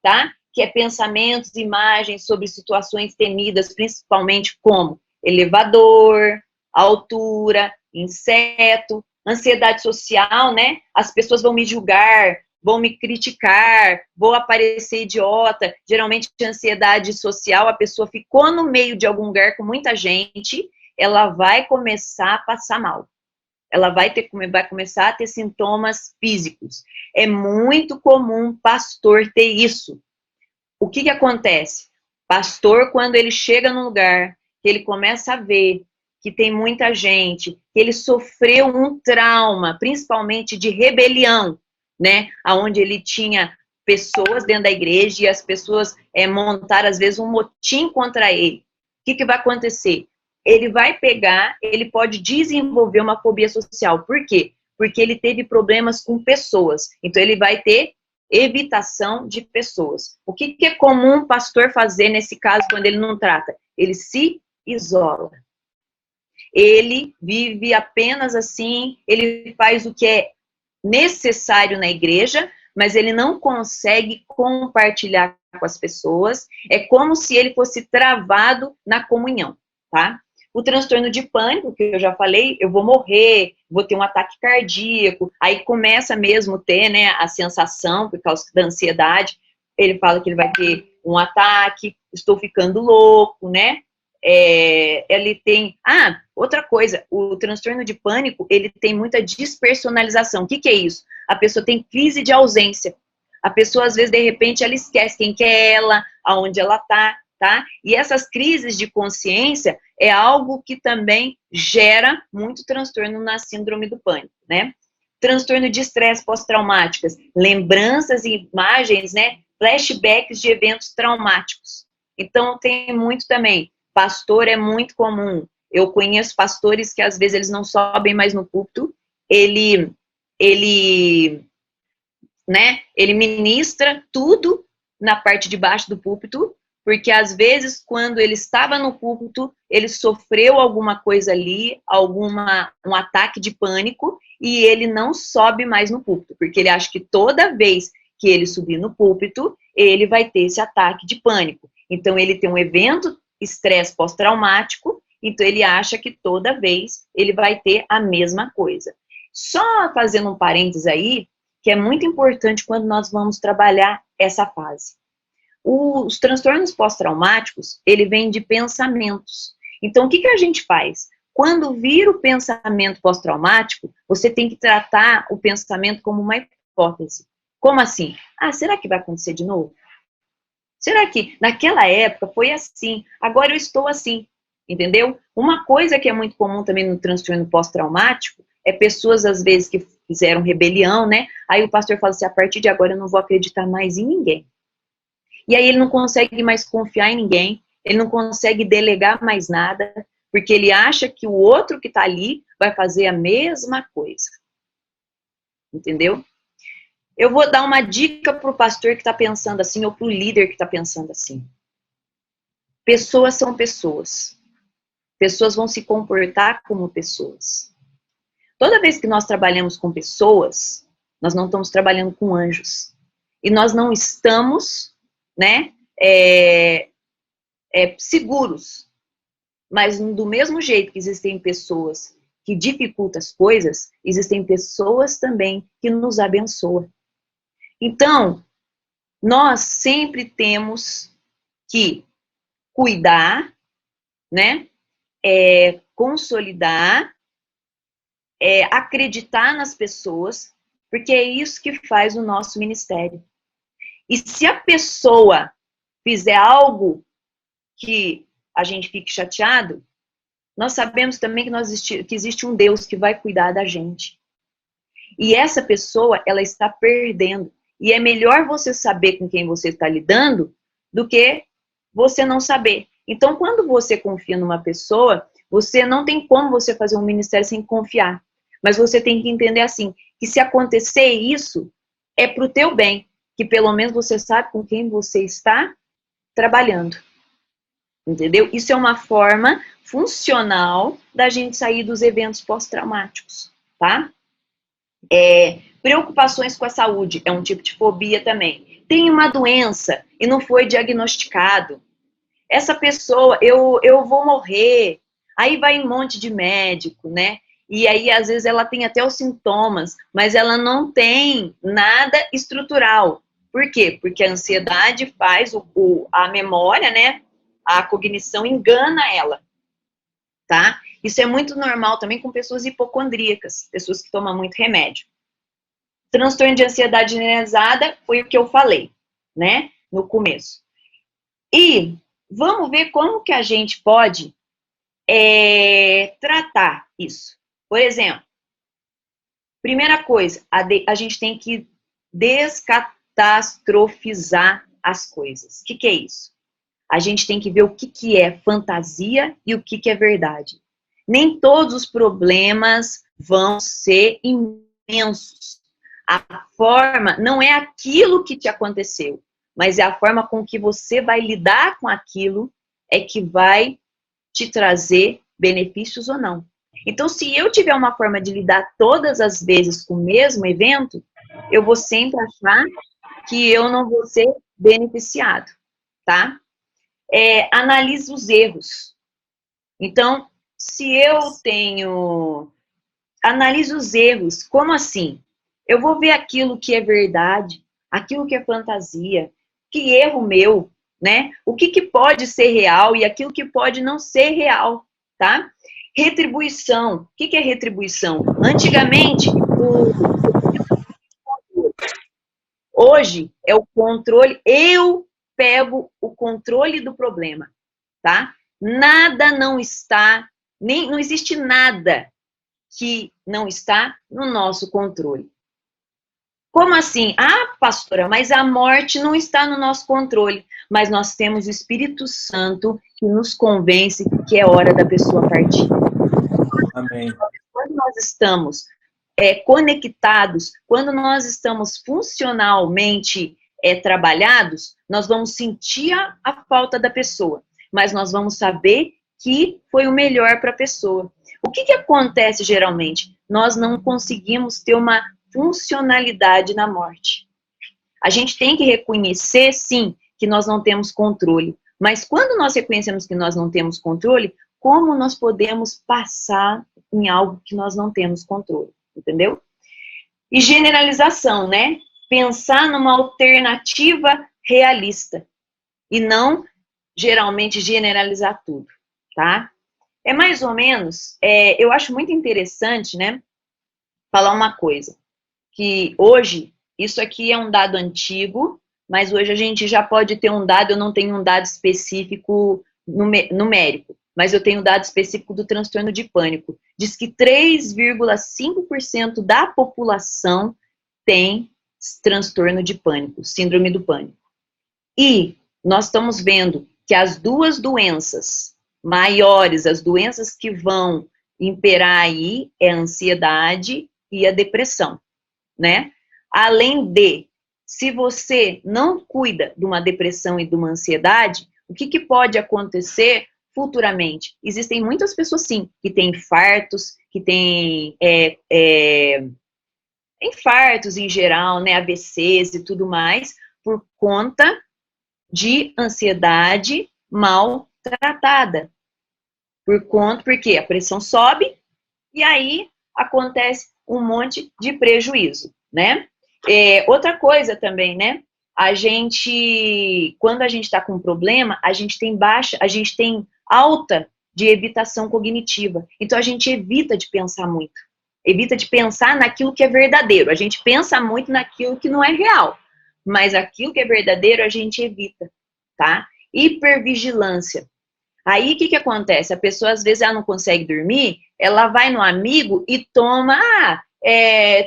tá? Que é pensamentos, imagens sobre situações temidas, principalmente como elevador, altura, inseto, ansiedade social, né? As pessoas vão me julgar, vão me criticar, vou aparecer idiota. Geralmente, ansiedade social, a pessoa ficou no meio de algum lugar com muita gente, ela vai começar a passar mal. Ela vai começar a ter sintomas físicos. É muito comum pastor ter isso. O que acontece? Pastor, quando ele chega num lugar, que ele começa a ver que tem muita gente, que ele sofreu um trauma, principalmente de rebelião, né? Onde ele tinha pessoas dentro da igreja e as pessoas montaram, às vezes, um motim contra ele. O que vai acontecer? Ele vai pegar, ele pode desenvolver uma fobia social. Por quê? Porque ele teve problemas com pessoas. Então, ele vai ter evitação de pessoas. O que é comum o pastor fazer nesse caso quando ele não trata? Ele se isola. Ele vive apenas assim, ele faz o que é necessário na igreja, mas ele não consegue compartilhar com as pessoas. É como se ele fosse travado na comunhão, tá? O transtorno de pânico, que eu já falei, eu vou morrer, vou ter um ataque cardíaco, aí começa mesmo a ter, né, a sensação, por causa da ansiedade, ele fala que ele vai ter um ataque, estou ficando louco, né, ele tem... outra coisa, o transtorno de pânico, ele tem muita despersonalização. O que é isso? A pessoa tem crise de ausência. A pessoa, às vezes, de repente, ela esquece quem que é ela, aonde ela tá? E essas crises de consciência é algo que também gera muito transtorno na síndrome do pânico, né? Transtorno de estresse pós-traumáticas, lembranças e imagens, né? Flashbacks de eventos traumáticos. Então, tem muito também. Pastor é muito comum. Eu conheço pastores que, às vezes, eles não sobem mais no púlpito. Ele ministra tudo na parte de baixo do púlpito, porque às vezes, quando ele estava no púlpito, ele sofreu alguma coisa ali, um ataque de pânico, e ele não sobe mais no púlpito, porque ele acha que toda vez que ele subir no púlpito, ele vai ter esse ataque de pânico. Então, ele tem um evento estresse pós-traumático, então ele acha que toda vez ele vai ter a mesma coisa. Só fazendo um parênteses aí, que é muito importante quando nós vamos trabalhar essa fase. Os transtornos pós-traumáticos, ele vem de pensamentos. Então, o que a gente faz? Quando vir o pensamento pós-traumático, você tem que tratar o pensamento como uma hipótese. Como assim? Será que vai acontecer de novo? Será que naquela época foi assim? Agora eu estou assim, entendeu? Uma coisa que é muito comum também no transtorno pós-traumático é pessoas, às vezes, que fizeram rebelião, né? Aí o pastor fala assim, a partir de agora eu não vou acreditar mais em ninguém. E aí ele não consegue mais confiar em ninguém, ele não consegue delegar mais nada, porque ele acha que o outro que está ali vai fazer a mesma coisa. Entendeu? Eu vou dar uma dica para o pastor que está pensando assim, ou para o líder que está pensando assim. Pessoas são pessoas. Pessoas vão se comportar como pessoas. Toda vez que nós trabalhamos com pessoas, nós não estamos trabalhando com anjos. E nós não estamos, né, seguros. Mas do mesmo jeito que existem pessoas que dificultam as coisas, existem pessoas também que nos abençoam. Então, nós sempre temos que cuidar, né? Consolidar, acreditar nas pessoas, porque é isso que faz o nosso ministério. E se a pessoa fizer algo que a gente fique chateado, nós sabemos também que existe um Deus que vai cuidar da gente. E essa pessoa, ela está perdendo. E é melhor você saber com quem você está lidando do que você não saber. Então, quando você confia numa pessoa, você não tem como você fazer um ministério sem confiar. Mas você tem que entender assim, que se acontecer isso, é para o teu bem. Que pelo menos você sabe com quem você está trabalhando. Entendeu? Isso é uma forma funcional da gente sair dos eventos pós-traumáticos, tá? Preocupações com a saúde é um tipo de fobia também. Tem uma doença e não foi diagnosticado. Essa pessoa, eu vou morrer. Aí vai um monte de médico, né? E aí, às vezes, ela tem até os sintomas, mas ela não tem nada estrutural. Por quê? Porque a ansiedade faz a memória, né? A cognição engana ela, tá? Isso é muito normal também com pessoas hipocondríacas, pessoas que tomam muito remédio. Transtorno de ansiedade generalizada foi o que eu falei, né? No começo. E vamos ver como que a gente pode tratar isso. Por exemplo, primeira coisa, a gente tem que descatastrofizar as coisas. O que é isso? A gente tem que ver o que é fantasia e o que é verdade. Nem todos os problemas vão ser imensos. A forma não é aquilo que te aconteceu, mas é a forma com que você vai lidar com aquilo é que vai te trazer benefícios ou não. Então, se eu tiver uma forma de lidar todas as vezes com o mesmo evento, eu vou sempre achar que eu não vou ser beneficiado, tá? Analise os erros. Então, se eu tenho... Analise os erros. Como assim? Eu vou ver aquilo que é verdade, aquilo que é fantasia, que erro meu, né? O que pode ser real e aquilo que pode não ser real, tá? Retribuição. O que é retribuição? Antigamente, hoje é o controle, eu pego o controle do problema, tá? Nada não está, não existe nada que não está no nosso controle. Como assim? Ah, pastora, mas a morte não está no nosso controle. Mas nós temos o Espírito Santo que nos convence que é hora da pessoa partir. Amém. Quando nós estamos conectados, quando nós estamos funcionalmente trabalhados, nós vamos sentir a falta da pessoa, mas nós vamos saber que foi o melhor para a pessoa. O que acontece geralmente? Nós não conseguimos ter uma funcionalidade na morte. A gente tem que reconhecer, sim, que nós não temos controle. Mas quando nós reconhecemos que nós não temos controle, como nós podemos passar em algo que nós não temos controle? Entendeu? E generalização, né? Pensar numa alternativa realista. E não, geralmente, generalizar tudo, tá? É mais ou menos, eu acho muito interessante, né? Falar uma coisa. Que hoje, isso aqui é um dado antigo, mas hoje a gente já pode ter um dado, eu não tenho um dado específico numérico, mas eu tenho um dado específico do transtorno de pânico. Diz que 3,5% da população tem transtorno de pânico, síndrome do pânico. E nós estamos vendo que as duas doenças maiores, as doenças que vão imperar aí, é a ansiedade e a depressão. Né? Além de, se você não cuida de uma depressão e de uma ansiedade, o que pode acontecer futuramente? Existem muitas pessoas, sim, que têm infartos, que têm infartos em geral, né, AVCs e tudo mais, por conta de ansiedade mal tratada. Porque a pressão sobe e aí acontece um monte de prejuízo, né? Outra coisa também, né? quando a gente está com um problema, a gente tem alta de evitação cognitiva. Então, a gente evita de pensar muito. Evita de pensar naquilo que é verdadeiro. A gente pensa muito naquilo que não é real. Mas aquilo que é verdadeiro, a gente evita, tá? Hipervigilância. Aí, o que acontece? A pessoa, às vezes, ela não consegue dormir, ela vai no amigo e toma,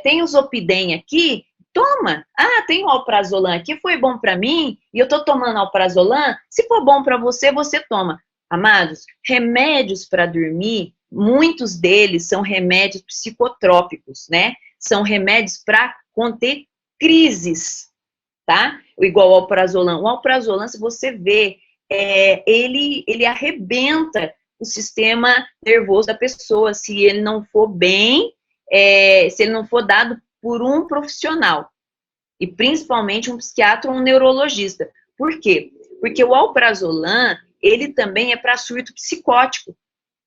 tem o Zopidem aqui, toma. Tem o Alprazolam aqui, foi bom para mim, e eu tô tomando Alprazolam, se for bom para você, você toma. Amados, remédios para dormir, muitos deles são remédios psicotrópicos, né? São remédios para conter crises, tá? Igual o Alprazolam. O Alprazolam, se você vê, ele arrebenta o sistema nervoso da pessoa, se ele não for bem, se ele não for dado por um profissional, e principalmente um psiquiatra ou um neurologista. Por quê? Porque o Alprazolam, ele também é para surto psicótico.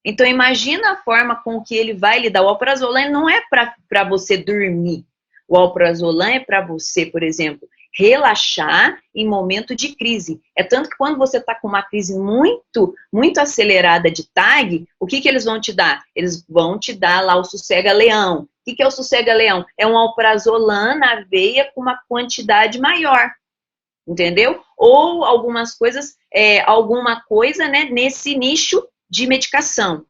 Então, imagina a forma com que ele vai lidar. O Alprazolam não é para você dormir. O Alprazolam é para você, por exemplo, relaxar em momento de crise. É tanto que quando você está com uma crise muito, muito acelerada de TAG, o que eles vão te dar? Eles vão te dar lá o Sossega-Leão. O que é o Sossega-Leão? É um Alprazolam na veia com uma quantidade maior. Entendeu? Ou alguma coisa, né, nesse nicho de medicação.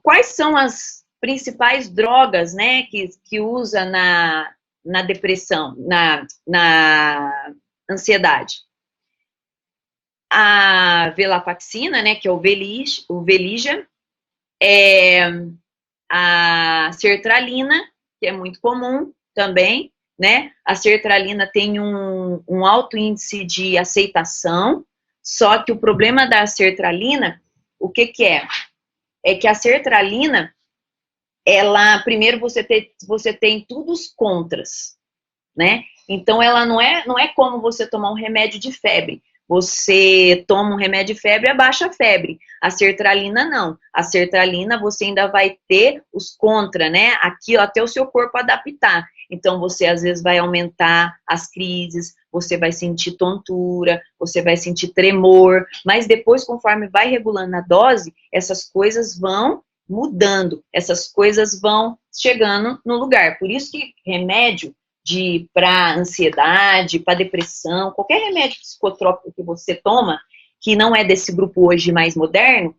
Quais são as principais drogas, né, que usa na depressão, na ansiedade? A Venlafaxina, né, que é o Veligia, a sertralina, que é muito comum também, né? A sertralina tem um alto índice de aceitação, só que o problema da sertralina, o que é? É que a sertralina, primeiro você tem todos os contras, né? Então, ela não é como você tomar um remédio de febre. Você toma um remédio de febre e abaixa a febre. A sertralina, não. A sertralina, você ainda vai ter os contra, né? Aqui, até o seu corpo adaptar. Então, você, às vezes, vai aumentar as crises, você vai sentir tontura, você vai sentir tremor, mas depois, conforme vai regulando a dose, essas coisas vão mudando, essas coisas vão chegando no lugar. Por isso que remédio para ansiedade, para depressão, qualquer remédio psicotrópico que você toma, que não é desse grupo hoje mais moderno,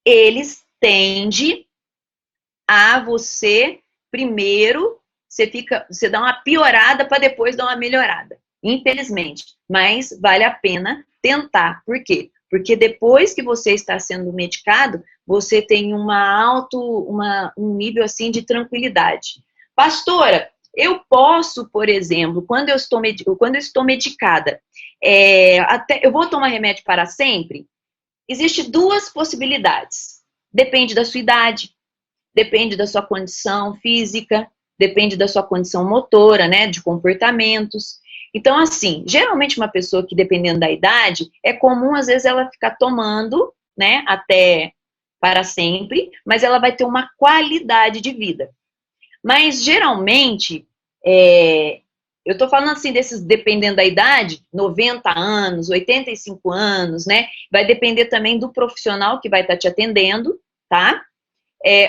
eles tendem a você, primeiro, você dá uma piorada para depois dar uma melhorada. Infelizmente. Mas vale a pena tentar. Por quê? Porque depois que você está sendo medicado, você tem um nível assim de tranquilidade. Pastora, eu posso, por exemplo, quando eu estou medicada, eu vou tomar remédio para sempre? Existem duas possibilidades. Depende da sua idade, depende da sua condição física, depende da sua condição motora, né, de comportamentos. Então, assim, geralmente uma pessoa que, dependendo da idade, é comum, às vezes, ela ficar tomando, né, até para sempre, mas ela vai ter uma qualidade de vida. Mas, geralmente, eu tô falando, assim, desses, dependendo da idade, 90 anos, 85 anos, né, vai depender também do profissional que vai estar te atendendo, tá?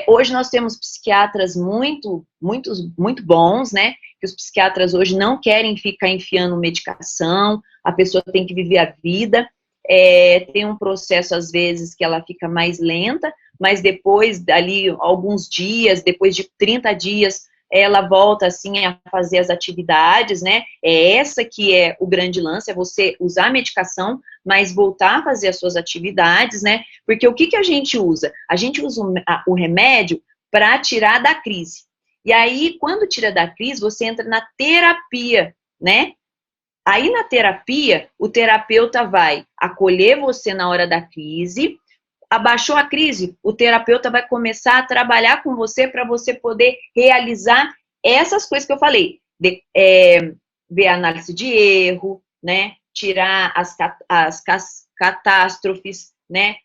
Hoje nós temos psiquiatras muito bons, né? Que os psiquiatras hoje não querem ficar enfiando medicação, a pessoa tem que viver a vida. Tem um processo, às vezes, que ela fica mais lenta, mas depois, dali, alguns dias, depois de 30 dias, ela volta, assim, a fazer as atividades, né? Essa que é o grande lance, é você usar a medicação, mas voltar a fazer as suas atividades, né? Porque o que a gente usa? A gente usa o remédio para tirar da crise. E aí, quando tira da crise, você entra na terapia, né? Aí, na terapia, o terapeuta vai acolher você na hora da crise. Abaixou a crise, o terapeuta vai começar a trabalhar com você para você poder realizar essas coisas que eu falei. Ver a análise de erro, né? Tirar as catástrofes, né?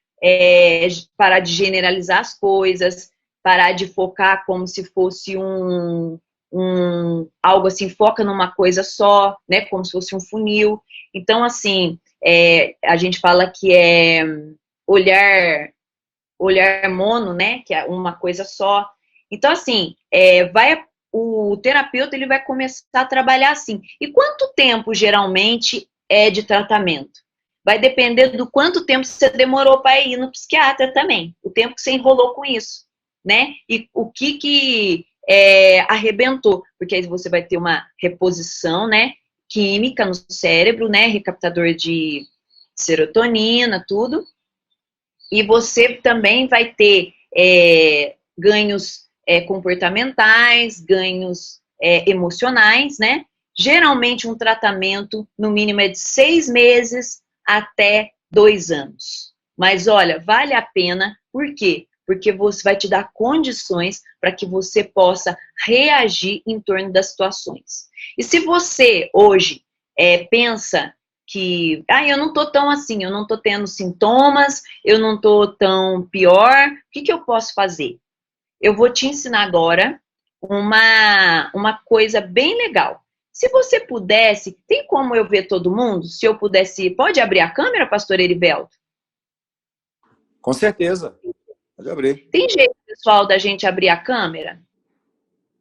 Parar de generalizar as coisas, parar de focar como se fosse algo assim, foca numa coisa só, né, como se fosse um funil. Então, assim, a gente fala que é olhar mono, né, que é uma coisa só. Então, assim, o terapeuta ele vai começar a trabalhar assim. E quanto tempo, geralmente, é de tratamento? Vai depender do quanto tempo você demorou para ir no psiquiatra também, o tempo que você enrolou com isso, né? E o que arrebentou, porque aí você vai ter uma reposição, né, química no cérebro, né, recaptador de serotonina, tudo, e você também vai ter ganhos comportamentais, ganhos emocionais, né? Geralmente um tratamento, no mínimo, é de 6 meses até 2 anos. Mas olha, vale a pena, por quê? Porque você vai te dar condições para que você possa reagir em torno das situações. E se você hoje pensa que, eu não tô tão assim, eu não tô tendo sintomas, eu não tô tão pior, o que eu posso fazer? Eu vou te ensinar agora uma coisa bem legal. Se você pudesse, tem como eu ver todo mundo? Se eu pudesse, pode abrir a câmera, pastor Heriberto? Com certeza. Pode abrir. Tem jeito, pessoal, da gente abrir a câmera?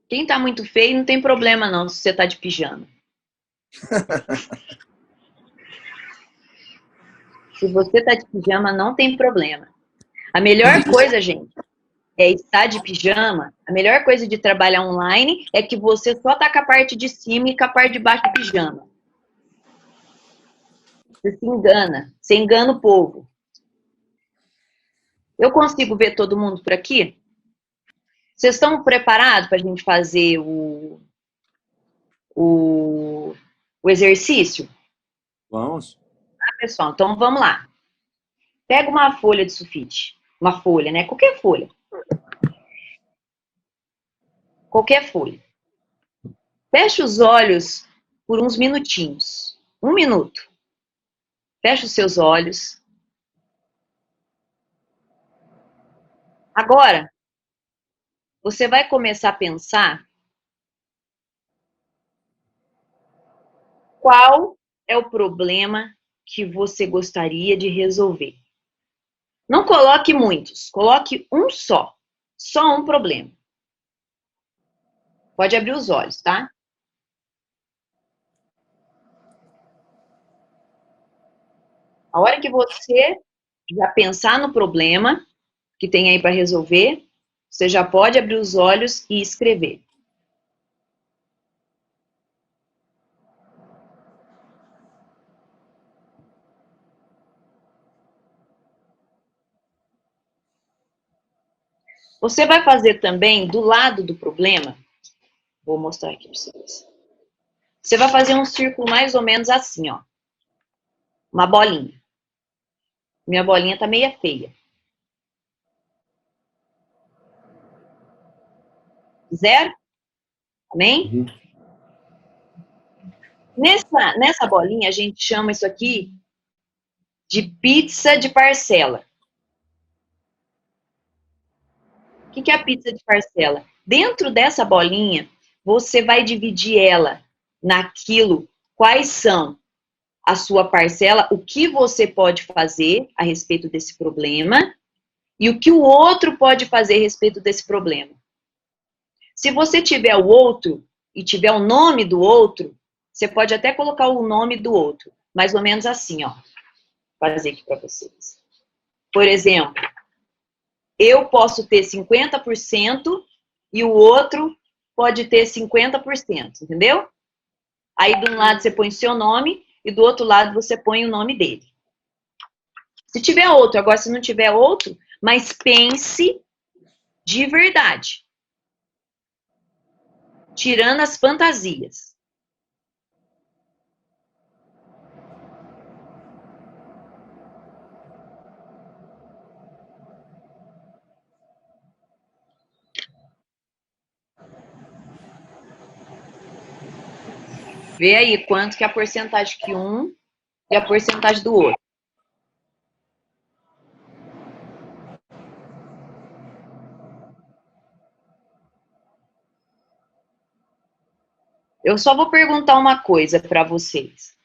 Quem tá muito feio, não tem problema não, se você tá de pijama. Se você tá de pijama, não tem problema. A melhor coisa, gente, é estar de pijama. A melhor coisa de trabalhar online é que você só tá com a parte de cima e com a parte de baixo do pijama. Você se engana o povo. Eu consigo ver todo mundo por aqui? Vocês estão preparados para a gente fazer o exercício? Vamos. Pessoal, então vamos lá. Pega uma folha de sulfite. Uma folha, né? Qualquer folha. Qualquer folha. Feche os olhos por uns minutinhos. 1 minuto. Feche os seus olhos. Agora, você vai começar a pensar qual é o problema que você gostaria de resolver. Não coloque muitos, coloque um só. Só um problema. Pode abrir os olhos, tá? A hora que você já pensar no problema que tem aí para resolver, você já pode abrir os olhos e escrever. Você vai fazer também do lado do problema, vou mostrar aqui para vocês. Você vai fazer um círculo mais ou menos assim, ó. Uma bolinha. Minha bolinha tá meia feia. Zero? Amém? Uhum. Nessa bolinha, a gente chama isso aqui de pizza de parcela. O que é a pizza de parcela? Dentro dessa bolinha, você vai dividir ela naquilo, quais são a sua parcela, o que você pode fazer a respeito desse problema e o que o outro pode fazer a respeito desse problema. Se você tiver o outro e tiver o nome do outro, você pode até colocar o nome do outro, mais ou menos assim, ó. Vou fazer aqui para vocês. Por exemplo, eu posso ter 50% e o outro pode ter 50%, entendeu? Aí de um lado você põe o seu nome e do outro lado você põe o nome dele. Se tiver outro, agora se não tiver outro, mas pense de verdade. Tirando as fantasias. Vê aí quanto que é a porcentagem que um e a porcentagem do outro. Eu só vou perguntar uma coisa para vocês.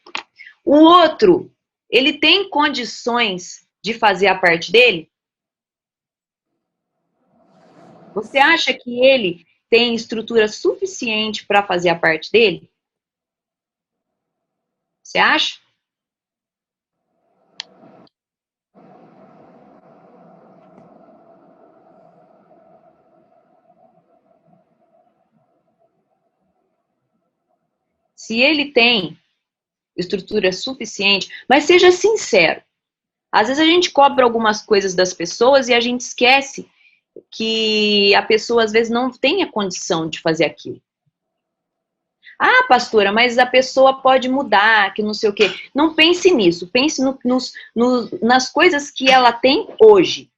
O outro, ele tem condições de fazer a parte dele? Você acha que ele tem estrutura suficiente para fazer a parte dele? Você acha? Se ele tem estrutura suficiente, mas seja sincero. Às vezes a gente cobra algumas coisas das pessoas e a gente esquece que a pessoa às vezes não tem a condição de fazer aquilo. Ah, pastora, mas a pessoa pode mudar, que não sei o quê. Não pense nisso, pense nas coisas que ela tem hoje,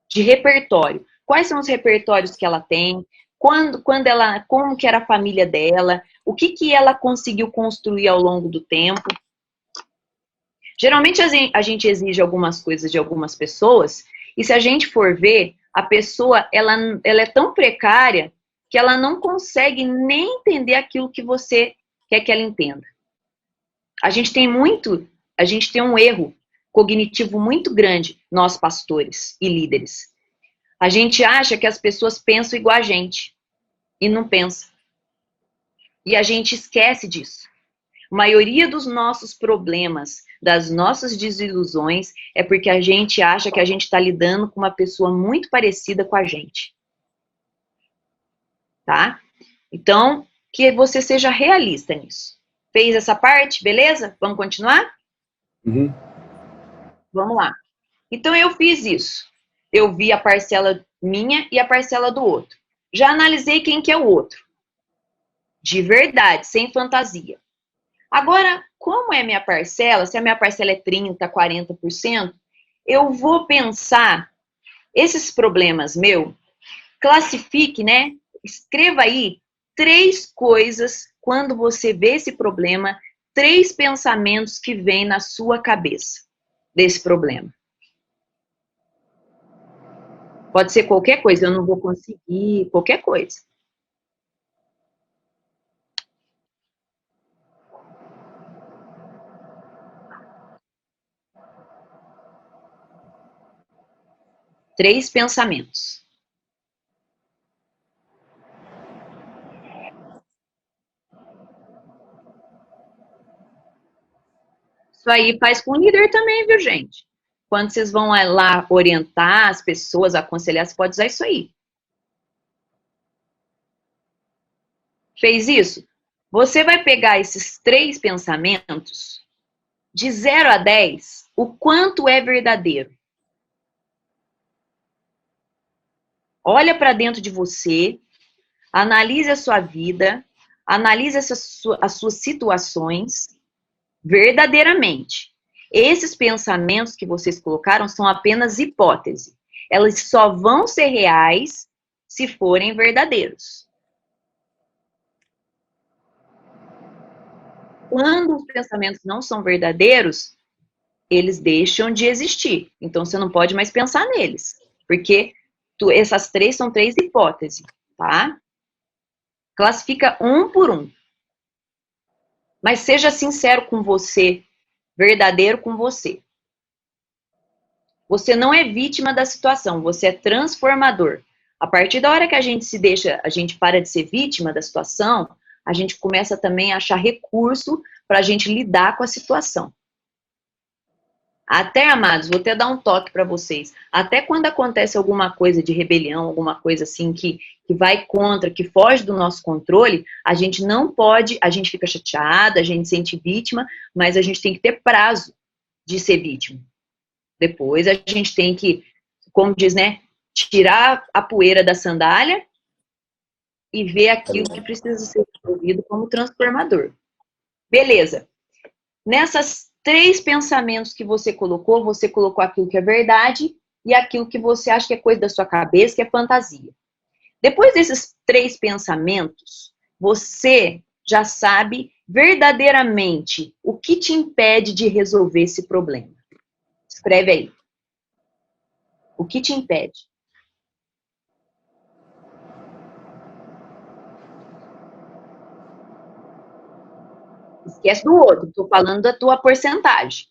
de repertório. Quais são os repertórios que ela tem? Quando ela, como que era a família dela? O que ela conseguiu construir ao longo do tempo? Geralmente a gente exige algumas coisas de algumas pessoas, e se a gente for ver, a pessoa ela é tão precária que ela não consegue nem entender aquilo que você quer que ela entenda. A gente tem um erro cognitivo muito grande, nós pastores e líderes. A gente acha que as pessoas pensam igual a gente, e não pensa. E a gente esquece disso. A maioria dos nossos problemas, das nossas desilusões, é porque a gente acha que a gente está lidando com uma pessoa muito parecida com a gente. Tá? Então, que você seja realista nisso. Fez essa parte? Beleza? Vamos continuar? Uhum. Vamos lá. Então, eu fiz isso. Eu vi a parcela minha e a parcela do outro. Já analisei quem que é o outro. De verdade, sem fantasia. Agora, como é minha parcela, se a minha parcela é 30%, 40%, eu vou pensar esses problemas classifique, né? Escreva aí 3 coisas quando você vê esse problema, 3 pensamentos que vêm na sua cabeça desse problema. Pode ser qualquer coisa, eu não vou conseguir, qualquer coisa. Três pensamentos. Isso aí faz com o líder também, viu, gente? Quando vocês vão lá orientar as pessoas, aconselhar, você pode usar isso aí. Fez isso? Você vai pegar esses 3 pensamentos, de 0 a 10, o quanto é verdadeiro. Olha para dentro de você, analise a sua vida, analise as suas situações verdadeiramente. Esses pensamentos que vocês colocaram são apenas hipótese. Elas só vão ser reais se forem verdadeiros. Quando os pensamentos não são verdadeiros, eles deixam de existir. Então, você não pode mais pensar neles. Porque essas 3 são 3 hipóteses, tá? Classifica um por um. Mas seja sincero com você, verdadeiro com você. Você não é vítima da situação, você é transformador. A partir da hora que a gente para de ser vítima da situação, a gente começa também a achar recurso para a gente lidar com a situação. Até, amados, vou até dar um toque para vocês. Até quando acontece alguma coisa de rebelião, alguma coisa assim que vai contra, que foge do nosso controle, a gente não pode, a gente fica chateada, a gente se sente vítima, mas a gente tem que ter prazo de ser vítima. Depois a gente tem que, como diz, né, tirar a poeira da sandália e ver aquilo que precisa ser resolvido como transformador. Beleza. Nessas 3 pensamentos que você colocou aquilo que é verdade e aquilo que você acha que é coisa da sua cabeça, que é fantasia. Depois desses 3 pensamentos, você já sabe verdadeiramente o que te impede de resolver esse problema. Escreve aí. O que te impede? Esquece do outro, estou falando da tua porcentagem.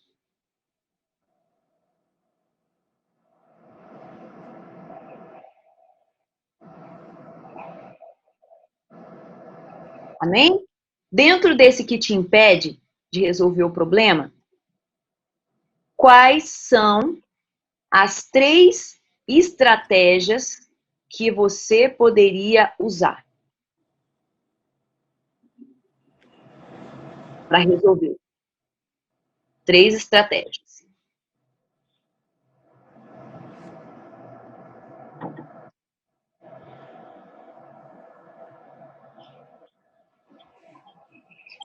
Amém? Dentro desse que te impede de resolver o problema, quais são as 3 estratégias que você poderia usar para resolver? 3 estratégias.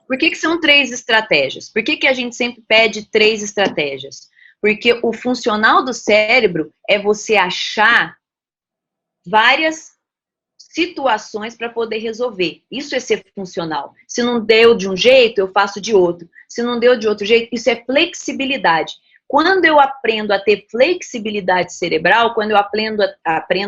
Por que são 3 estratégias? Por que a gente sempre pede 3 estratégias? Porque o funcional do cérebro é você achar várias situações para poder resolver. Isso é ser funcional. Se não deu de um jeito, eu faço de outro. Se não deu de outro jeito, isso é flexibilidade. Quando eu aprendo a ter flexibilidade cerebral, quando eu aprendo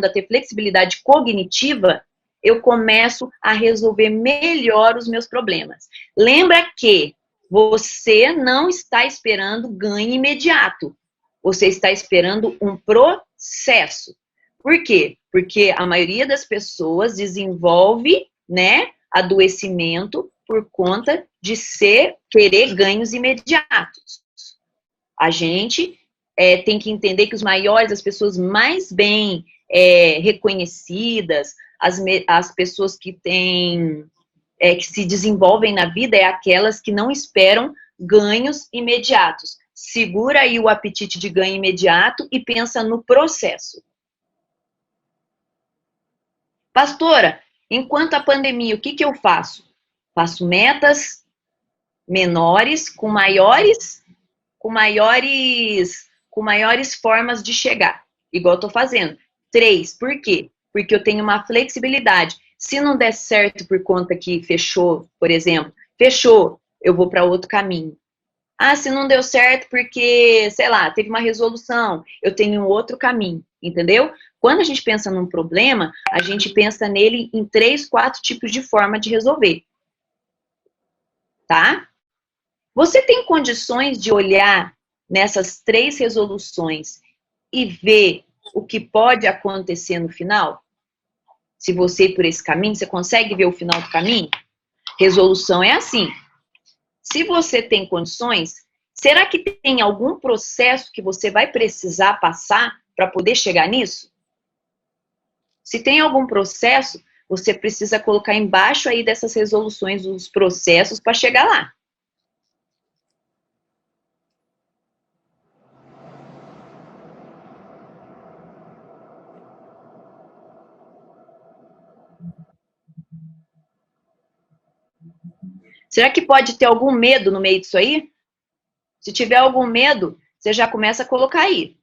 a ter flexibilidade cognitiva, eu começo a resolver melhor os meus problemas. Lembra que você não está esperando ganho imediato. Você está esperando um processo. Por quê? Porque a maioria das pessoas desenvolve, né, adoecimento por conta de querer ganhos imediatos. A gente tem que entender que as pessoas mais bem reconhecidas, as pessoas que que se desenvolvem na vida é aquelas que não esperam ganhos imediatos. Segura aí o apetite de ganho imediato e pensa no processo. Pastora, enquanto a pandemia, o que eu faço? Faço metas menores com maiores formas de chegar. Igual eu tô fazendo. 3, por quê? Porque eu tenho uma flexibilidade. Se não der certo por conta que fechou, por exemplo, fechou, eu vou para outro caminho. Ah, se não deu certo porque, sei lá, teve uma resolução, eu tenho outro caminho, entendeu? Quando a gente pensa num problema, a gente pensa nele em 3, 4 tipos de forma de resolver. Tá? Você tem condições de olhar nessas 3 resoluções e ver o que pode acontecer no final? Se você ir por esse caminho, você consegue ver o final do caminho? Resolução é assim. Se você tem condições, será que tem algum processo que você vai precisar passar para poder chegar nisso? Se tem algum processo, você precisa colocar embaixo aí dessas resoluções os processos para chegar lá. Será que pode ter algum medo no meio disso aí? Se tiver algum medo, você já começa a colocar aí.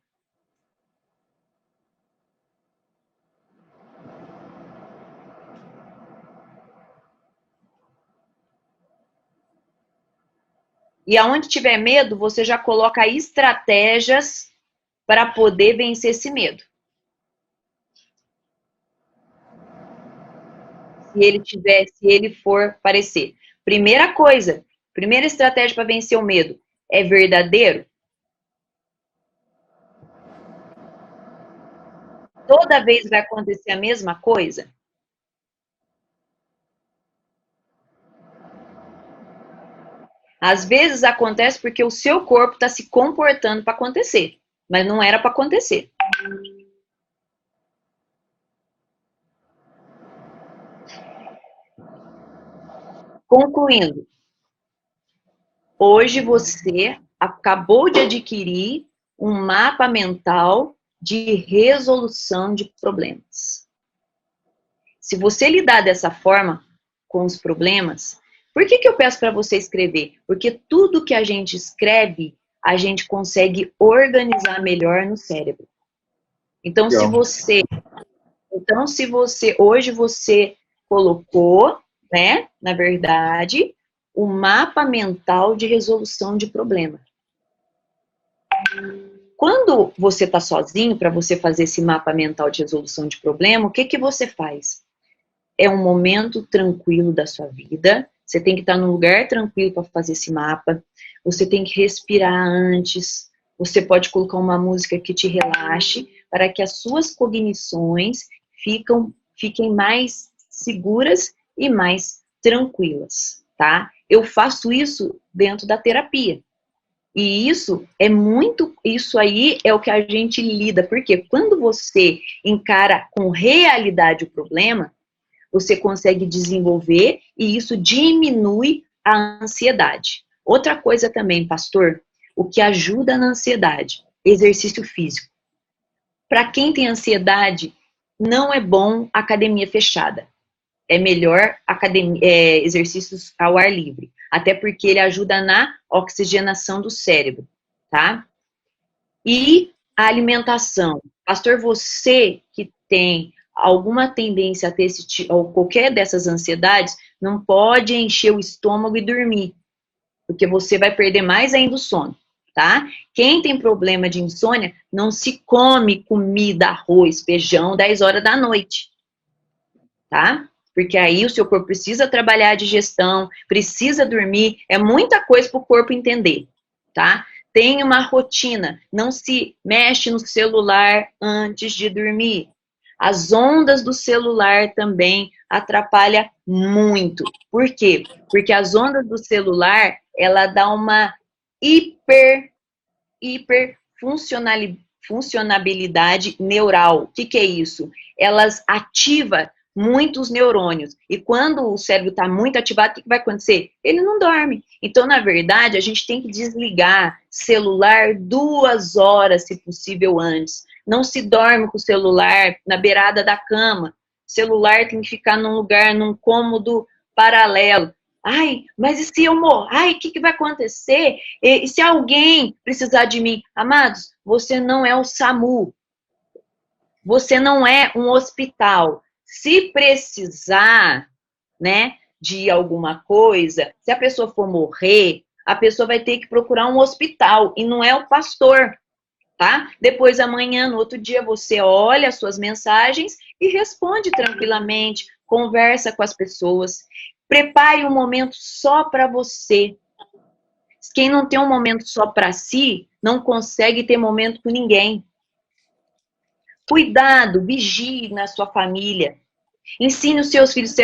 E aonde tiver medo, você já coloca estratégias para poder vencer esse medo. Se ele for aparecer. Primeira coisa, primeira estratégia para vencer o medo, é verdadeiro? Toda vez vai acontecer a mesma coisa? Às vezes acontece porque o seu corpo está se comportando para acontecer, mas não era para acontecer. Concluindo, hoje você acabou de adquirir um mapa mental de resolução de problemas. Se você lidar dessa forma com os problemas, por que eu peço para você escrever? Porque tudo que a gente escreve, a gente consegue organizar melhor no cérebro. Então, se você hoje você colocou, né, na verdade, o mapa mental de resolução de problema. Quando você está sozinho, para você fazer esse mapa mental de resolução de problema, o que você faz? É um momento tranquilo da sua vida, Você tem que estar num lugar tranquilo para fazer esse mapa. Você tem que respirar antes. Você pode colocar uma música que te relaxe para que as suas cognições fiquem mais seguras e mais tranquilas, tá? Eu faço isso dentro da terapia. E isso aí é o que a gente lida, porque quando você encara com realidade o problema, você consegue desenvolver e isso diminui a ansiedade. Outra coisa também, pastor, o que ajuda na ansiedade, exercício físico. Para quem tem ansiedade, não é bom academia fechada. É melhor exercícios ao ar livre. Até porque ele ajuda na oxigenação do cérebro, tá? E a alimentação. Pastor, você que tem alguma tendência a ter ou qualquer dessas ansiedades, não pode encher o estômago e dormir. Porque você vai perder mais ainda o sono, tá? Quem tem problema de insônia, não se come comida, arroz, feijão, 10 horas da noite, tá? Porque aí o seu corpo precisa trabalhar a digestão, precisa dormir, é muita coisa para o corpo entender, tá? Tem uma rotina, não se mexe no celular antes de dormir. As ondas do celular também atrapalham muito. Por quê? Porque as ondas do celular, ela dá uma funcionabilidade neural. O que é isso? Elas ativam muitos neurônios. E quando o cérebro está muito ativado, o que vai acontecer? Ele não dorme. Então, na verdade, a gente tem que desligar celular 2 horas, se possível, antes. Não se dorme com o celular na beirada da cama. O celular tem que ficar num lugar, num cômodo paralelo. Ai, mas e se eu morrer? Ai, o que vai acontecer? E se alguém precisar de mim? Amados, você não é o SAMU. Você não é um hospital. Se precisar, né, de alguma coisa, se a pessoa for morrer, a pessoa vai ter que procurar um hospital e não é o pastor, tá? Depois, amanhã, no outro dia, você olha as suas mensagens e responde tranquilamente, conversa com as pessoas. Prepare um momento só para você. Quem não tem um momento só para si, não consegue ter momento com ninguém. Cuidado, vigie na sua família. Ensine os seus filhos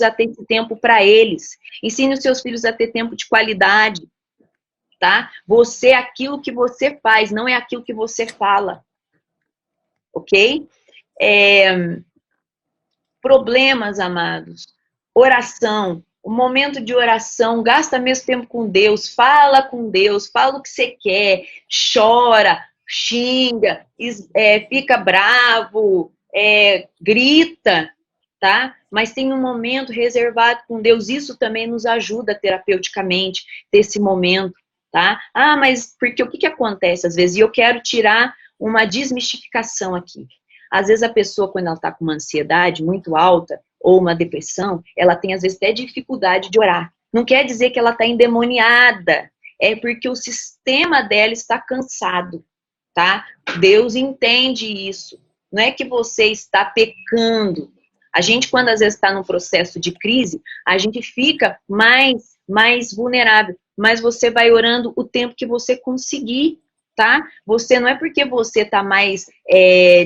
a ter esse tempo para eles. Ensine os seus filhos a ter tempo de qualidade. Tá? Você é aquilo que você faz, não é aquilo que você fala. Ok? Problemas, amados. Oração. O momento de oração, gasta mesmo tempo com Deus, fala com Deus, fala o que você quer, chora, xinga, fica bravo, grita, tá? Mas tem um momento reservado com Deus, isso também nos ajuda terapeuticamente, ter esse momento, tá? Ah, mas porque o que acontece às vezes? E eu quero tirar uma desmistificação aqui. Às vezes a pessoa, quando ela está com uma ansiedade muito alta, ou uma depressão, ela tem às vezes até dificuldade de orar. Não quer dizer que ela está endemoniada, é porque o sistema dela está cansado, tá? Deus entende isso. Não é que você está pecando. A gente, quando às vezes está num processo de crise, a gente fica mais vulnerável. Mas você vai orando o tempo que você conseguir, tá? Você não é porque você está mais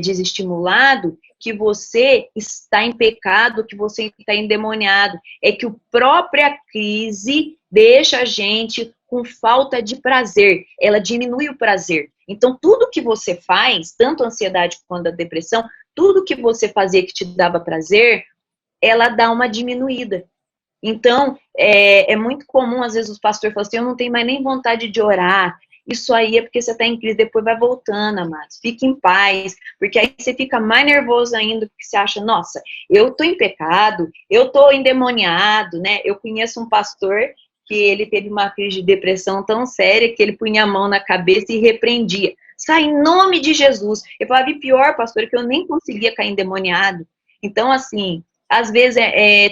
desestimulado que você está em pecado, que você está endemoniado. É que a própria crise deixa a gente com falta de prazer. Ela diminui o prazer. Então, tudo que você faz, tanto a ansiedade quanto a depressão, tudo que você fazia que te dava prazer, ela dá uma diminuída. Então, é muito comum, às vezes, os pastores falam assim, eu não tenho mais nem vontade de orar. Isso aí é porque você está em crise, depois vai voltando, amados. Fique em paz, porque aí você fica mais nervoso ainda, porque você acha, nossa, eu estou em pecado, eu estou endemoniado, né? Eu conheço um pastor que ele teve uma crise de depressão tão séria que ele punha a mão na cabeça e repreendia. Sai em nome de Jesus. Eu falava, e pior, pastor, que eu nem conseguia cair endemoniado. Então, assim, às vezes,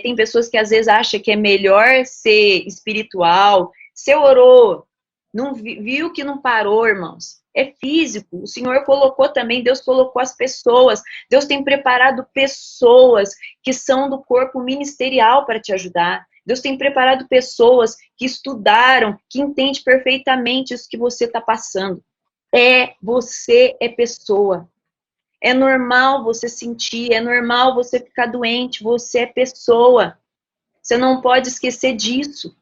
tem pessoas que às vezes acham que é melhor ser espiritual. Você orou, não viu que não parou, irmãos. É físico. O Senhor colocou também, Deus colocou as pessoas. Deus tem preparado pessoas que são do corpo ministerial para te ajudar. Deus tem preparado pessoas que estudaram, que entendem perfeitamente isso que você está passando. Você é pessoa. É normal você sentir, é normal você ficar doente, você é pessoa. Você não pode esquecer disso.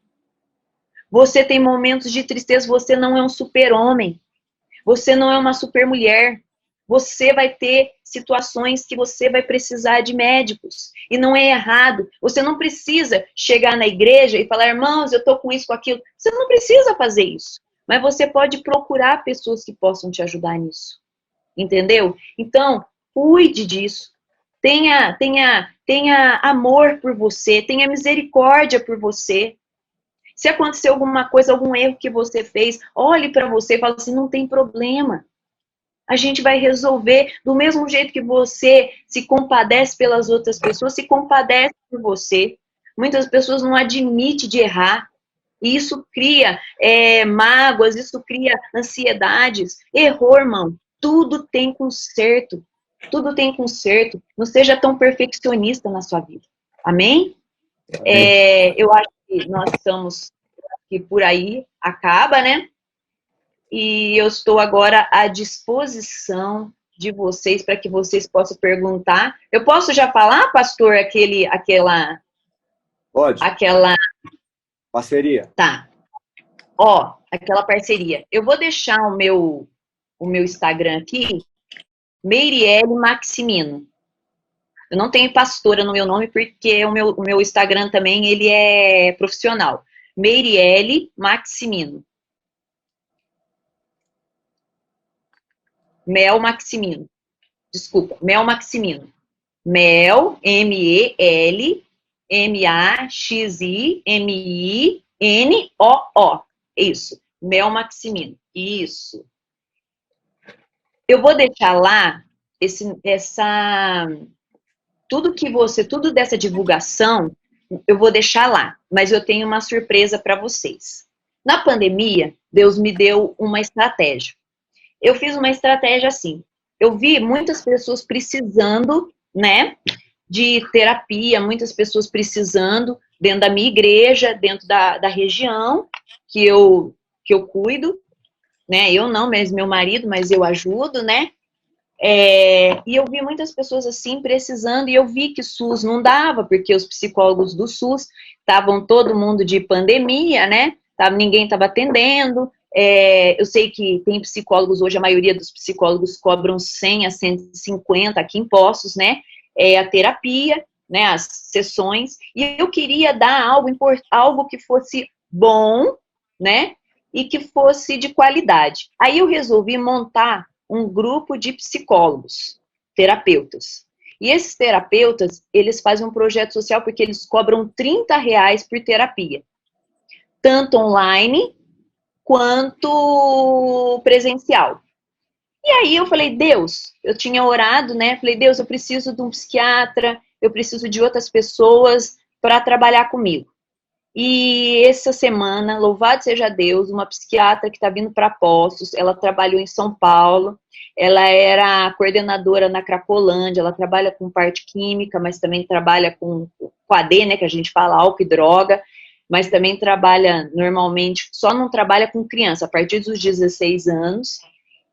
Você tem momentos de tristeza, você não é um super-homem. Você não é uma super-mulher. Você vai ter situações que você vai precisar de médicos. E não é errado. Você não precisa chegar na igreja e falar, irmãos, eu estou com isso, com aquilo. Você não precisa fazer isso. Mas você pode procurar pessoas que possam te ajudar nisso. Entendeu? Então, cuide disso. Tenha amor por você. Tenha misericórdia por você. Se acontecer alguma coisa, algum erro que você fez, olhe para você e fale assim, não tem problema. A gente vai resolver do mesmo jeito que você se compadece pelas outras pessoas, se compadece por você. Muitas pessoas não admitem de errar. E isso cria mágoas, isso cria ansiedades. Errou, irmão. Tudo tem conserto. Tudo tem conserto. Não seja tão perfeccionista na sua vida. Amém? Eu acho que nós estamos, que por aí acaba, né? E eu estou agora à disposição de vocês para que vocês possam perguntar. Eu posso já falar, pastor, aquela... Pode. Aquela... Parceria. Tá. Aquela parceria. Eu vou deixar o meu Instagram aqui, Meiriele Maximino. Eu não tenho pastora no meu nome, porque o meu Instagram também, ele é profissional. Meiriele Maximino. Mel Maximino. Desculpa, Mel Maximino. Mel, M-E-L, M-A-X-I-M-I-N-O-O. Isso, Mel Maximino. Isso. Eu vou deixar lá tudo dessa divulgação, eu vou deixar lá, mas eu tenho uma surpresa para vocês. Na pandemia, Deus me deu uma estratégia. Eu fiz uma estratégia assim. Eu vi muitas pessoas precisando, né, de terapia, muitas pessoas precisando dentro da minha igreja, dentro da região que eu cuido, né? Eu não, mas meu marido, mas eu ajudo, né? E eu vi muitas pessoas assim precisando, e eu vi que SUS não dava, porque os psicólogos do SUS estavam todo mundo de pandemia, né? Ninguém estava atendendo. Eu sei que tem psicólogos hoje, a maioria dos psicólogos cobram 100 a 150 aqui em Poços, né? A terapia, né? As sessões. E eu queria dar algo que fosse bom, né? E que fosse de qualidade. Aí eu resolvi montar um grupo de psicólogos, terapeutas. E esses terapeutas, eles fazem um projeto social porque eles cobram R$30 por terapia. Tanto online quanto presencial. E aí eu falei, Deus, eu tinha orado, né? Falei, Deus, eu preciso de um psiquiatra, eu preciso de outras pessoas para trabalhar comigo. E essa semana, louvado seja Deus, uma psiquiatra que está vindo para Poços, ela trabalhou em São Paulo, ela era coordenadora na Cracolândia, ela trabalha com parte química, mas também trabalha com AD, né, que a gente fala álcool e droga, mas também trabalha normalmente, só não trabalha com criança, a partir dos 16 anos,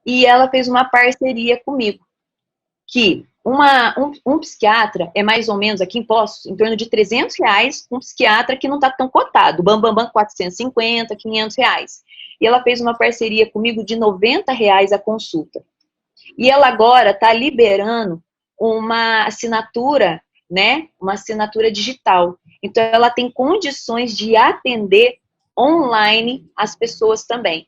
e ela fez uma parceria comigo, que um psiquiatra é mais ou menos, aqui em Poços, em torno de R$300, um psiquiatra que não está tão cotado, Bambambam 450, R$500. E ela fez uma parceria comigo de R$90 a consulta. E ela agora está liberando uma assinatura, né, uma assinatura digital. Então, ela tem condições de atender online as pessoas também.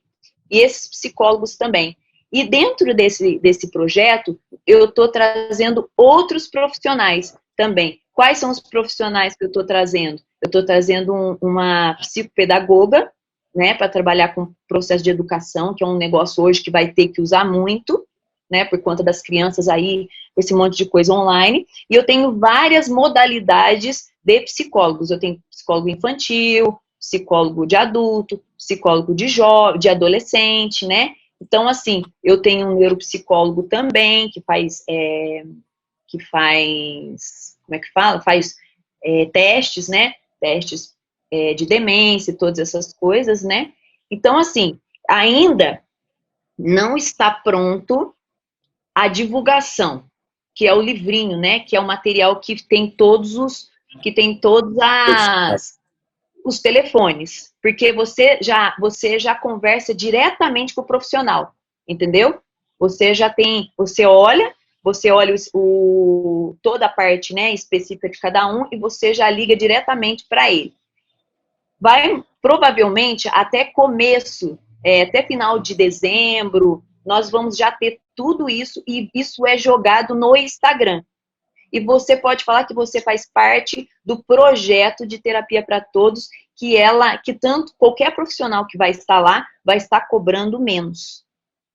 E esses psicólogos também. E dentro desse projeto, eu estou trazendo outros profissionais também. Quais são os profissionais que eu estou trazendo? Eu estou trazendo uma psicopedagoga, né, para trabalhar com processo de educação, que é um negócio hoje que vai ter que usar muito, né, por conta das crianças aí, com esse monte de coisa online. E eu tenho várias modalidades de psicólogos. Eu tenho psicólogo infantil, psicólogo de adulto, psicólogo de adolescente, né? Então, assim, eu tenho um neuropsicólogo também, que faz, como é que fala? Faz testes, né? Testes de demência, todas essas coisas, né? Então, assim, ainda não está pronto a divulgação, que é o livrinho, né? Que é o material que tem todos os telefones, porque você já conversa diretamente com o profissional, entendeu? Você olha toda a parte, né, específica de cada um e você já liga diretamente para ele. Vai, provavelmente, até até final de dezembro, nós vamos já ter tudo isso e isso é jogado no Instagram. E você pode falar que você faz parte do projeto de Terapia para Todos, que tanto qualquer profissional que vai estar lá vai estar cobrando menos,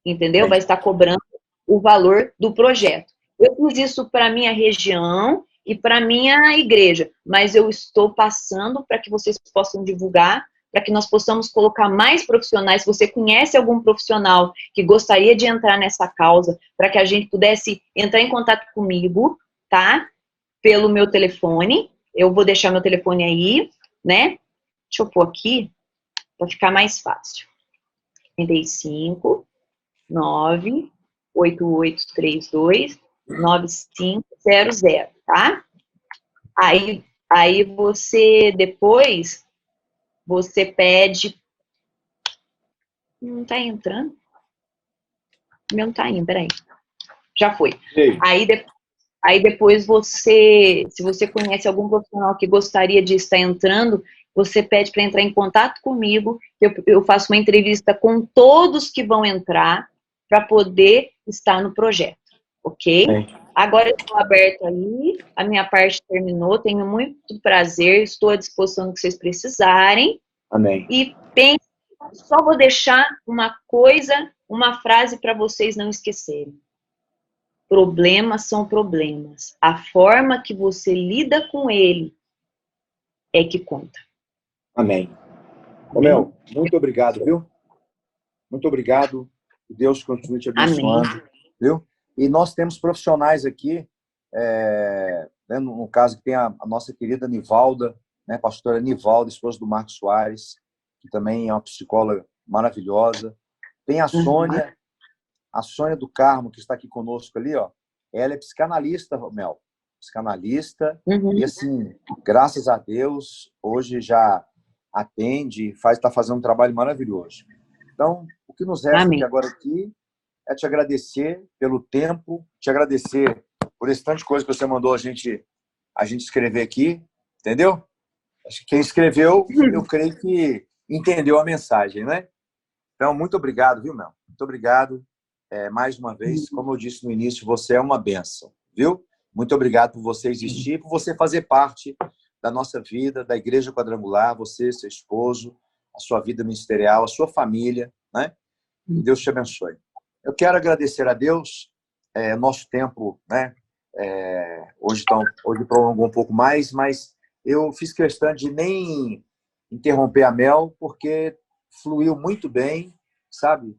entendeu? Vai estar cobrando o valor do projeto. Eu fiz isso para minha região e para minha igreja, mas eu estou passando para que vocês possam divulgar, para que nós possamos colocar mais profissionais. Se você conhece algum profissional que gostaria de entrar nessa causa, para que a gente pudesse entrar em contato comigo, tá? Pelo meu telefone. Eu vou deixar meu telefone aí, né? Deixa eu pôr aqui, para ficar mais fácil. 35 9 8832 9500, tá? Aí você depois você pede. Não tá entrando? O meu não tá indo, peraí. Já foi. Ei. Aí depois se você conhece algum profissional que gostaria de estar entrando, você pede para entrar em contato comigo, eu faço uma entrevista com todos que vão entrar para poder estar no projeto, ok? Agora eu estou aberta aí, a minha parte terminou, tenho muito prazer, estou à disposição do que vocês precisarem. Amém. E só vou deixar uma frase para vocês não esquecerem. Problemas são problemas. A forma que você lida com ele é que conta. Amém. Ô, Mel, muito obrigado, viu? Muito obrigado. Que Deus continue te abençoando. Amém. Viu? E nós temos profissionais aqui, né, no caso que tem a nossa querida Nivalda, né, pastora Nivalda, esposa do Marcos Soares, que também é uma psicóloga maravilhosa. Tem a Sônia, a Sônia do Carmo, que está aqui conosco ali, ó. Ela é psicanalista, Mel. Psicanalista. E assim, graças a Deus, hoje já atende, está fazendo um trabalho maravilhoso. Então, o que nos resta aqui agora é te agradecer pelo tempo, te agradecer por esse tanto de coisa que você mandou a gente escrever aqui, entendeu? Acho que quem escreveu, eu creio que entendeu a mensagem, né? Então, muito obrigado, viu, Mel? Muito obrigado. Mais uma vez, como eu disse no início, você é uma bênção, viu? Muito obrigado por você existir, por você fazer parte da nossa vida, da Igreja Quadrangular, você, seu esposo, a sua vida ministerial, a sua família, né? Deus te abençoe. Eu quero agradecer a Deus, nosso tempo, né? Hoje prolongou um pouco mais, mas eu fiz questão de nem interromper a Mel, porque fluiu muito bem, sabe?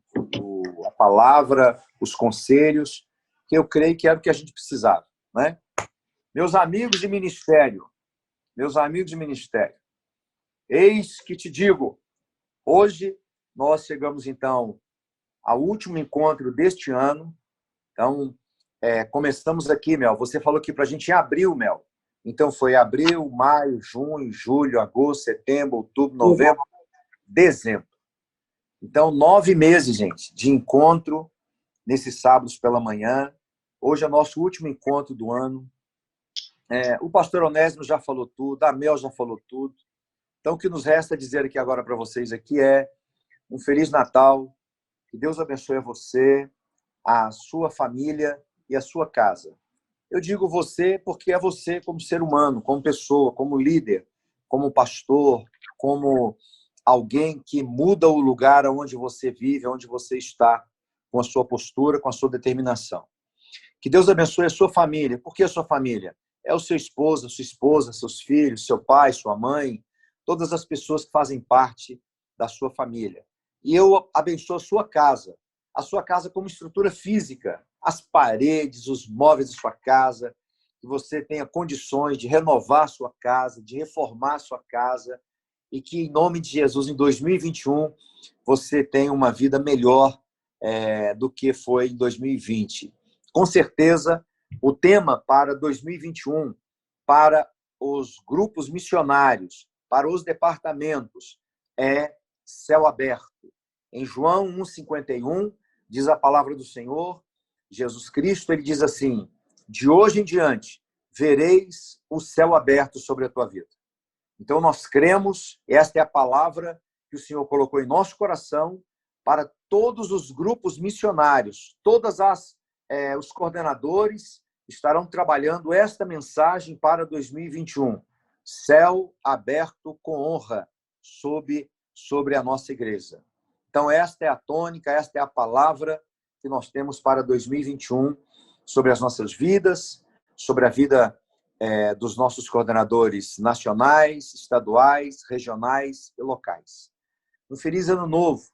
A palavra, os conselhos, que eu creio que era o que a gente precisava, né? Meus amigos de ministério, eis que te digo, hoje nós chegamos, então, ao último encontro deste ano. Então, começamos aqui, Mel. Você falou aqui para a gente em abril, Mel. Então, foi abril, maio, junho, julho, agosto, setembro, outubro, novembro, dezembro. Então, 9 meses, gente, de encontro nesses sábados pela manhã. Hoje é nosso último encontro do ano. O pastor Onésimo já falou tudo, a Mel já falou tudo. Então, o que nos resta dizer aqui agora para vocês aqui é um Feliz Natal, que Deus abençoe a você, a sua família e a sua casa. Eu digo você porque é você como ser humano, como pessoa, como líder, como pastor, como alguém que muda o lugar onde você vive, onde você está, com a sua postura, com a sua determinação. Que Deus abençoe a sua família. Por que a sua família? É o seu esposo, a sua esposa, seus filhos, seu pai, sua mãe, todas as pessoas que fazem parte da sua família. E eu abençoo a sua casa como estrutura física, as paredes, os móveis da sua casa, que você tenha condições de renovar a sua casa, de reformar a sua casa e que, em nome de Jesus, em 2021, você tenha uma vida melhor do que foi em 2020. Com certeza, o tema para 2021, para os grupos missionários, para os departamentos, é céu aberto. Em João 1,51, diz a palavra do Senhor, Jesus Cristo, ele diz assim: de hoje em diante, vereis o céu aberto sobre a tua vida. Então, nós cremos, esta é a palavra que o Senhor colocou em nosso coração para todos os grupos missionários, os coordenadores estarão trabalhando esta mensagem para 2021. Céu aberto com honra sobre a nossa igreja. Então, esta é a tônica, esta é a palavra que nós temos para 2021 sobre as nossas vidas, sobre a vida dos nossos coordenadores nacionais, estaduais, regionais e locais. Um feliz ano novo.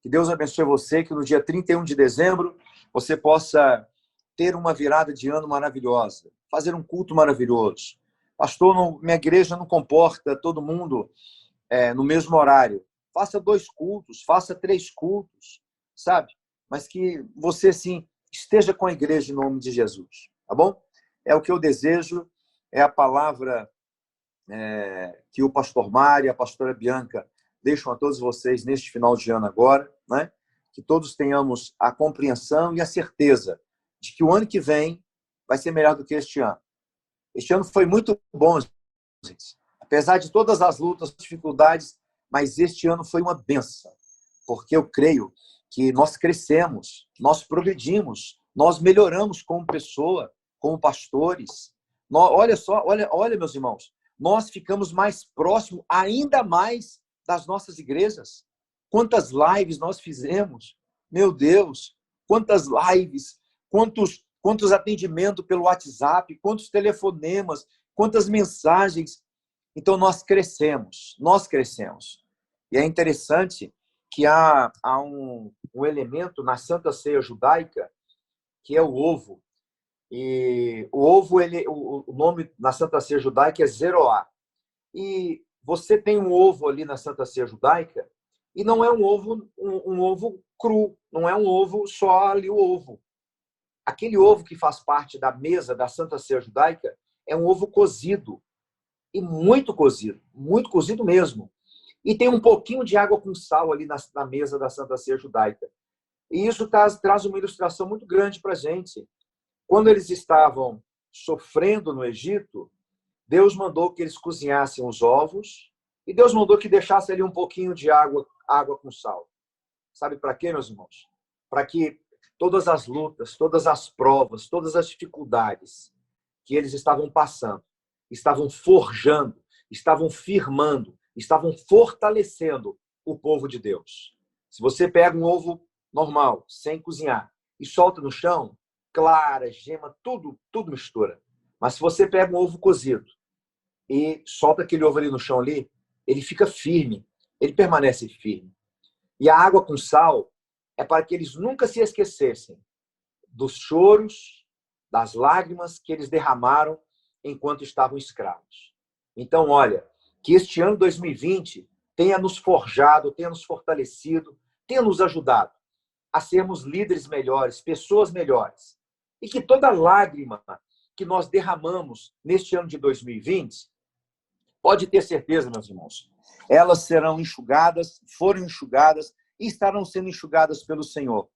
Que Deus abençoe você, que no dia 31 de dezembro você possa ter uma virada de ano maravilhosa, fazer um culto maravilhoso. Pastor, minha igreja não comporta todo mundo no mesmo horário. Faça 2 cultos, faça 3 cultos, sabe? Mas que você, sim, esteja com a igreja em nome de Jesus, tá bom? É o que eu desejo, é a palavra que o pastor Mário e a pastora Bianca deixam a todos vocês neste final de ano agora, né? Que todos tenhamos a compreensão e a certeza de que o ano que vem vai ser melhor do que este ano. Este ano foi muito bom, gente. Apesar de todas as lutas, dificuldades, mas este ano foi uma bênção, porque eu creio que nós crescemos, nós progredimos, nós melhoramos como pessoa, como pastores. Olha só, olha, meus irmãos, nós ficamos mais próximos, ainda mais, das nossas igrejas. Quantas lives nós fizemos? Meu Deus, quantas lives, quantos atendimentos pelo WhatsApp, quantos telefonemas, quantas mensagens. Então, nós crescemos. E é interessante que há um elemento na Santa Ceia Judaica, que é o ovo. E o ovo, o nome na Santa Ceia Judaica é Zeroá. E você tem um ovo ali na Santa Ceia Judaica, e não é um ovo cru, não é um ovo só ali o ovo. Aquele ovo que faz parte da mesa da Santa Ceia Judaica é um ovo cozido, e muito cozido mesmo. E tem um pouquinho de água com sal ali na mesa da Santa Ceia Judaica. E isso traz uma ilustração muito grande para a gente. Quando eles estavam sofrendo no Egito, Deus mandou que eles cozinhassem os ovos e Deus mandou que deixasse ali um pouquinho de água com sal. Sabe para quê, meus irmãos? Para que todas as lutas, todas as provas, todas as dificuldades que eles estavam passando, estavam forjando, estavam firmando, estavam fortalecendo o povo de Deus. Se você pega um ovo normal, sem cozinhar, e solta no chão, clara, gema, tudo mistura. Mas se você pega um ovo cozido e solta aquele ovo ali no chão ali, ele fica firme, ele permanece firme. E a água com sal é para que eles nunca se esquecessem dos choros, das lágrimas que eles derramaram enquanto estavam escravos. Então, olha, que este ano 2020 tenha nos forjado, tenha nos fortalecido, tenha nos ajudado a sermos líderes melhores, pessoas melhores. E que toda lágrima que nós derramamos neste ano de 2020, pode ter certeza, meus irmãos, elas serão enxugadas, foram enxugadas e estarão sendo enxugadas pelo Senhor.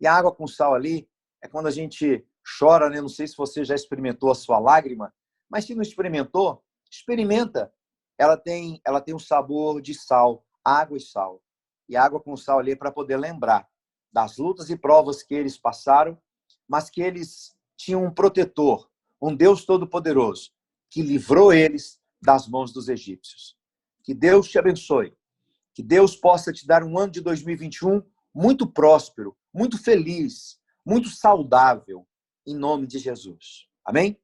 E a água com sal ali é quando a gente chora, né? Não sei se você já experimentou a sua lágrima, mas se não experimentou, experimenta. Ela tem um sabor de sal, água e sal. E a água com sal ali é para poder lembrar das lutas e provas que eles passaram, mas que eles tinham um protetor, um Deus Todo-Poderoso, que livrou eles das mãos dos egípcios. Que Deus te abençoe. Que Deus possa te dar um ano de 2021 muito próspero, muito feliz, muito saudável, em nome de Jesus. Amém?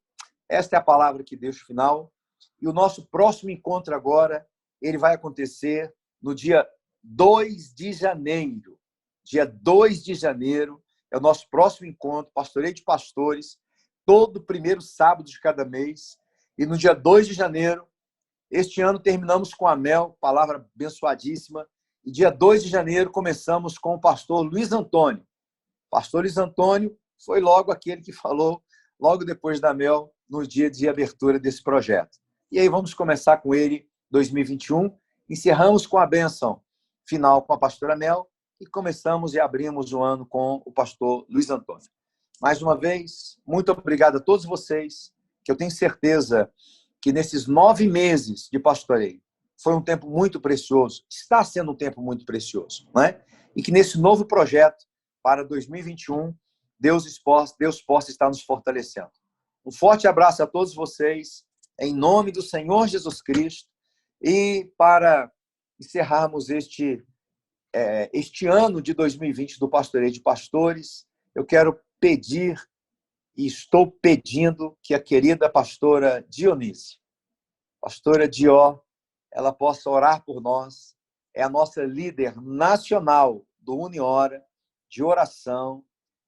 Esta é a palavra que deixo final. E o nosso próximo encontro agora, ele vai acontecer no dia 2 de janeiro. Dia 2 de janeiro é o nosso próximo encontro, Pastoreio de Pastores, todo primeiro sábado de cada mês. E no dia 2 de janeiro, Este ano terminamos com a Mel, palavra abençoadíssima, e dia 2 de janeiro começamos com o pastor Luiz Antônio. O pastor Luiz Antônio foi logo aquele que falou, logo depois da Mel, no dia de abertura desse projeto. E aí vamos começar com ele 2021, encerramos com a bênção final com a pastora Mel e começamos e abrimos o ano com o pastor Luiz Antônio. Mais uma vez, muito obrigado a todos vocês, que eu tenho certeza que nesses 9 meses de pastoreio foi um tempo muito precioso, está sendo um tempo muito precioso, não é? E que nesse novo projeto, para 2021, Deus possa estar nos fortalecendo. Um forte abraço a todos vocês, em nome do Senhor Jesus Cristo, e para encerrarmos este ano de 2020 do Pastoreio de Pastores, eu quero pedir, e estou pedindo, que a querida pastora Dionísia, pastora Dió, ela possa orar por nós, é a nossa líder nacional do Uniora, de oração,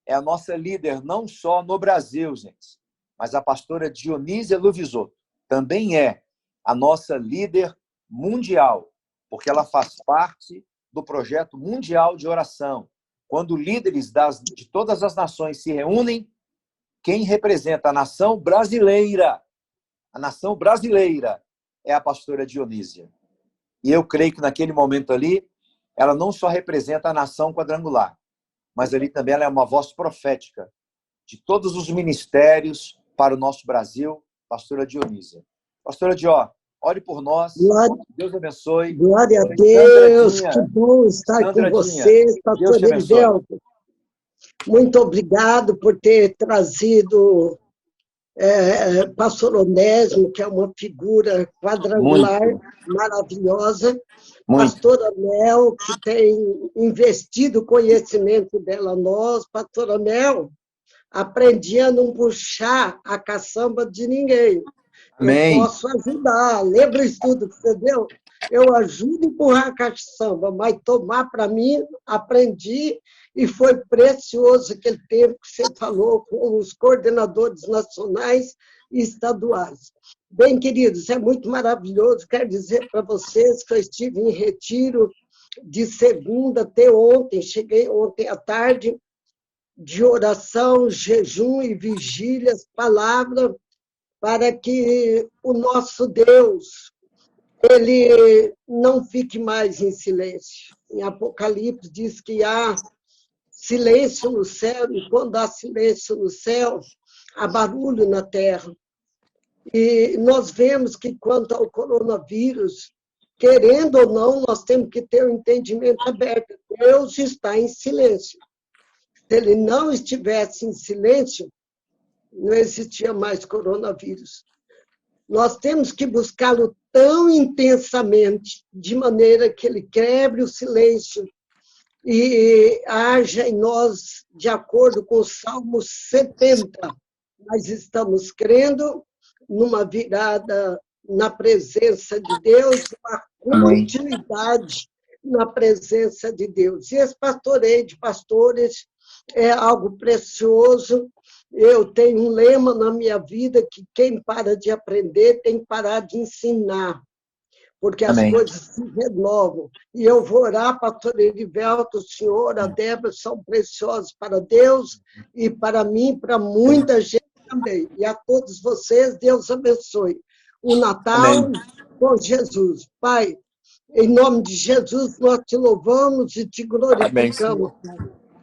é a nossa líder não só no Brasil, gente, mas a pastora Dionísia Luvisotto também é a nossa líder mundial, porque ela faz parte do projeto mundial de oração. Quando líderes de todas as nações se reúnem, quem representa a nação brasileira é a pastora Dionísia. E eu creio que naquele momento ali, ela não só representa a nação quadrangular, mas ali também ela é uma voz profética de todos os ministérios para o nosso Brasil, pastora Dionísia. Pastora Dió, ore por nós. Glória, Deus abençoe. glória a Deus, que bom estar com vocês, pastor Erivelto. Muito obrigado por ter trazido pastor Onésimo, que é uma figura quadrangular maravilhosa. Pastora Mel, que tem investido o conhecimento dela a nós. Pastora Mel, aprendi a não puxar a caçamba de ninguém. Amém. Eu posso ajudar. Lembra isso tudo que você deu? Eu ajudo a empurrar a caçamba, mas tomar para mim, aprendi, e foi precioso aquele tempo que você falou com os coordenadores nacionais e estaduais. Bem, queridos, é muito maravilhoso. Quero dizer para vocês que eu estive em retiro de segunda até ontem, cheguei ontem à tarde, de oração, jejum e vigílias, palavra, para que o nosso Deus, ele não fique mais em silêncio. Em Apocalipse diz que há silêncio no céu, e quando há silêncio no céu, há barulho na terra. E nós vemos que, quanto ao coronavírus, querendo ou não, nós temos que ter o entendimento aberto. Deus está em silêncio. Se ele não estivesse em silêncio, não existia mais coronavírus. Nós temos que buscá-lo tão intensamente, de maneira que ele quebre o silêncio e haja em nós, de acordo com o Salmo 70. Nós estamos crendo numa virada na presença de Deus, uma continuidade na presença de Deus. E esse pastoreio de pastores é algo precioso. Eu tenho um lema na minha vida que quem para de aprender tem que parar de ensinar, porque as coisas se renovam. E eu vou orar, pastor Erivelto, o senhor, a Débora, são preciosos para Deus e para mim, para muita gente também. E a todos vocês, Deus abençoe. O Natal com Jesus. Pai, em nome de Jesus, nós te louvamos e te glorificamos.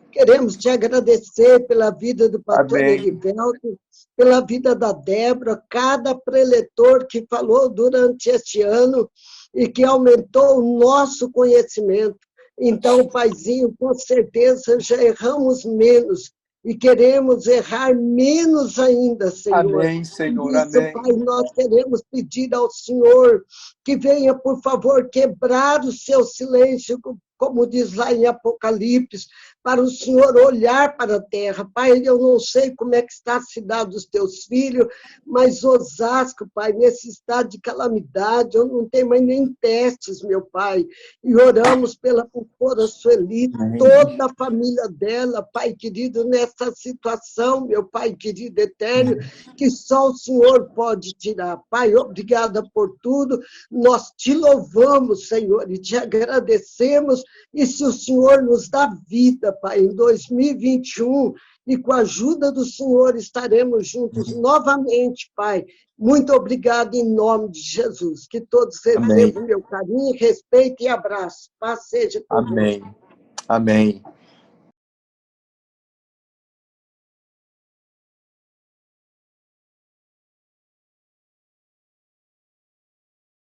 Queremos te agradecer pela vida do pastor Erivelto, pela vida da Débora, cada preletor que falou durante este ano e que aumentou o nosso conhecimento. Então, Paizinho, com certeza já erramos menos e queremos errar menos ainda, Senhor. Amém, Senhor, isso, amém. Pai, nós queremos pedir ao Senhor que venha, por favor, quebrar o seu silêncio como diz lá em Apocalipse, para o Senhor olhar para a terra. Pai, eu não sei como é que está a cidade dos teus filhos, mas Osasco, Pai, nesse estado de calamidade, eu não tenho mais nem testes, meu Pai. E oramos pela pastora Sueli, toda a família dela, Pai querido, nessa situação, meu Pai querido eterno, que só o Senhor pode tirar. Pai, obrigada por tudo. Nós te louvamos, Senhor, e te agradecemos. E se o Senhor nos dá vida, Pai, em 2021, e com a ajuda do Senhor estaremos juntos novamente, Pai. Muito obrigado em nome de Jesus. Que todos recebam meu carinho, respeito e abraço. Paz seja com Amém. Amém.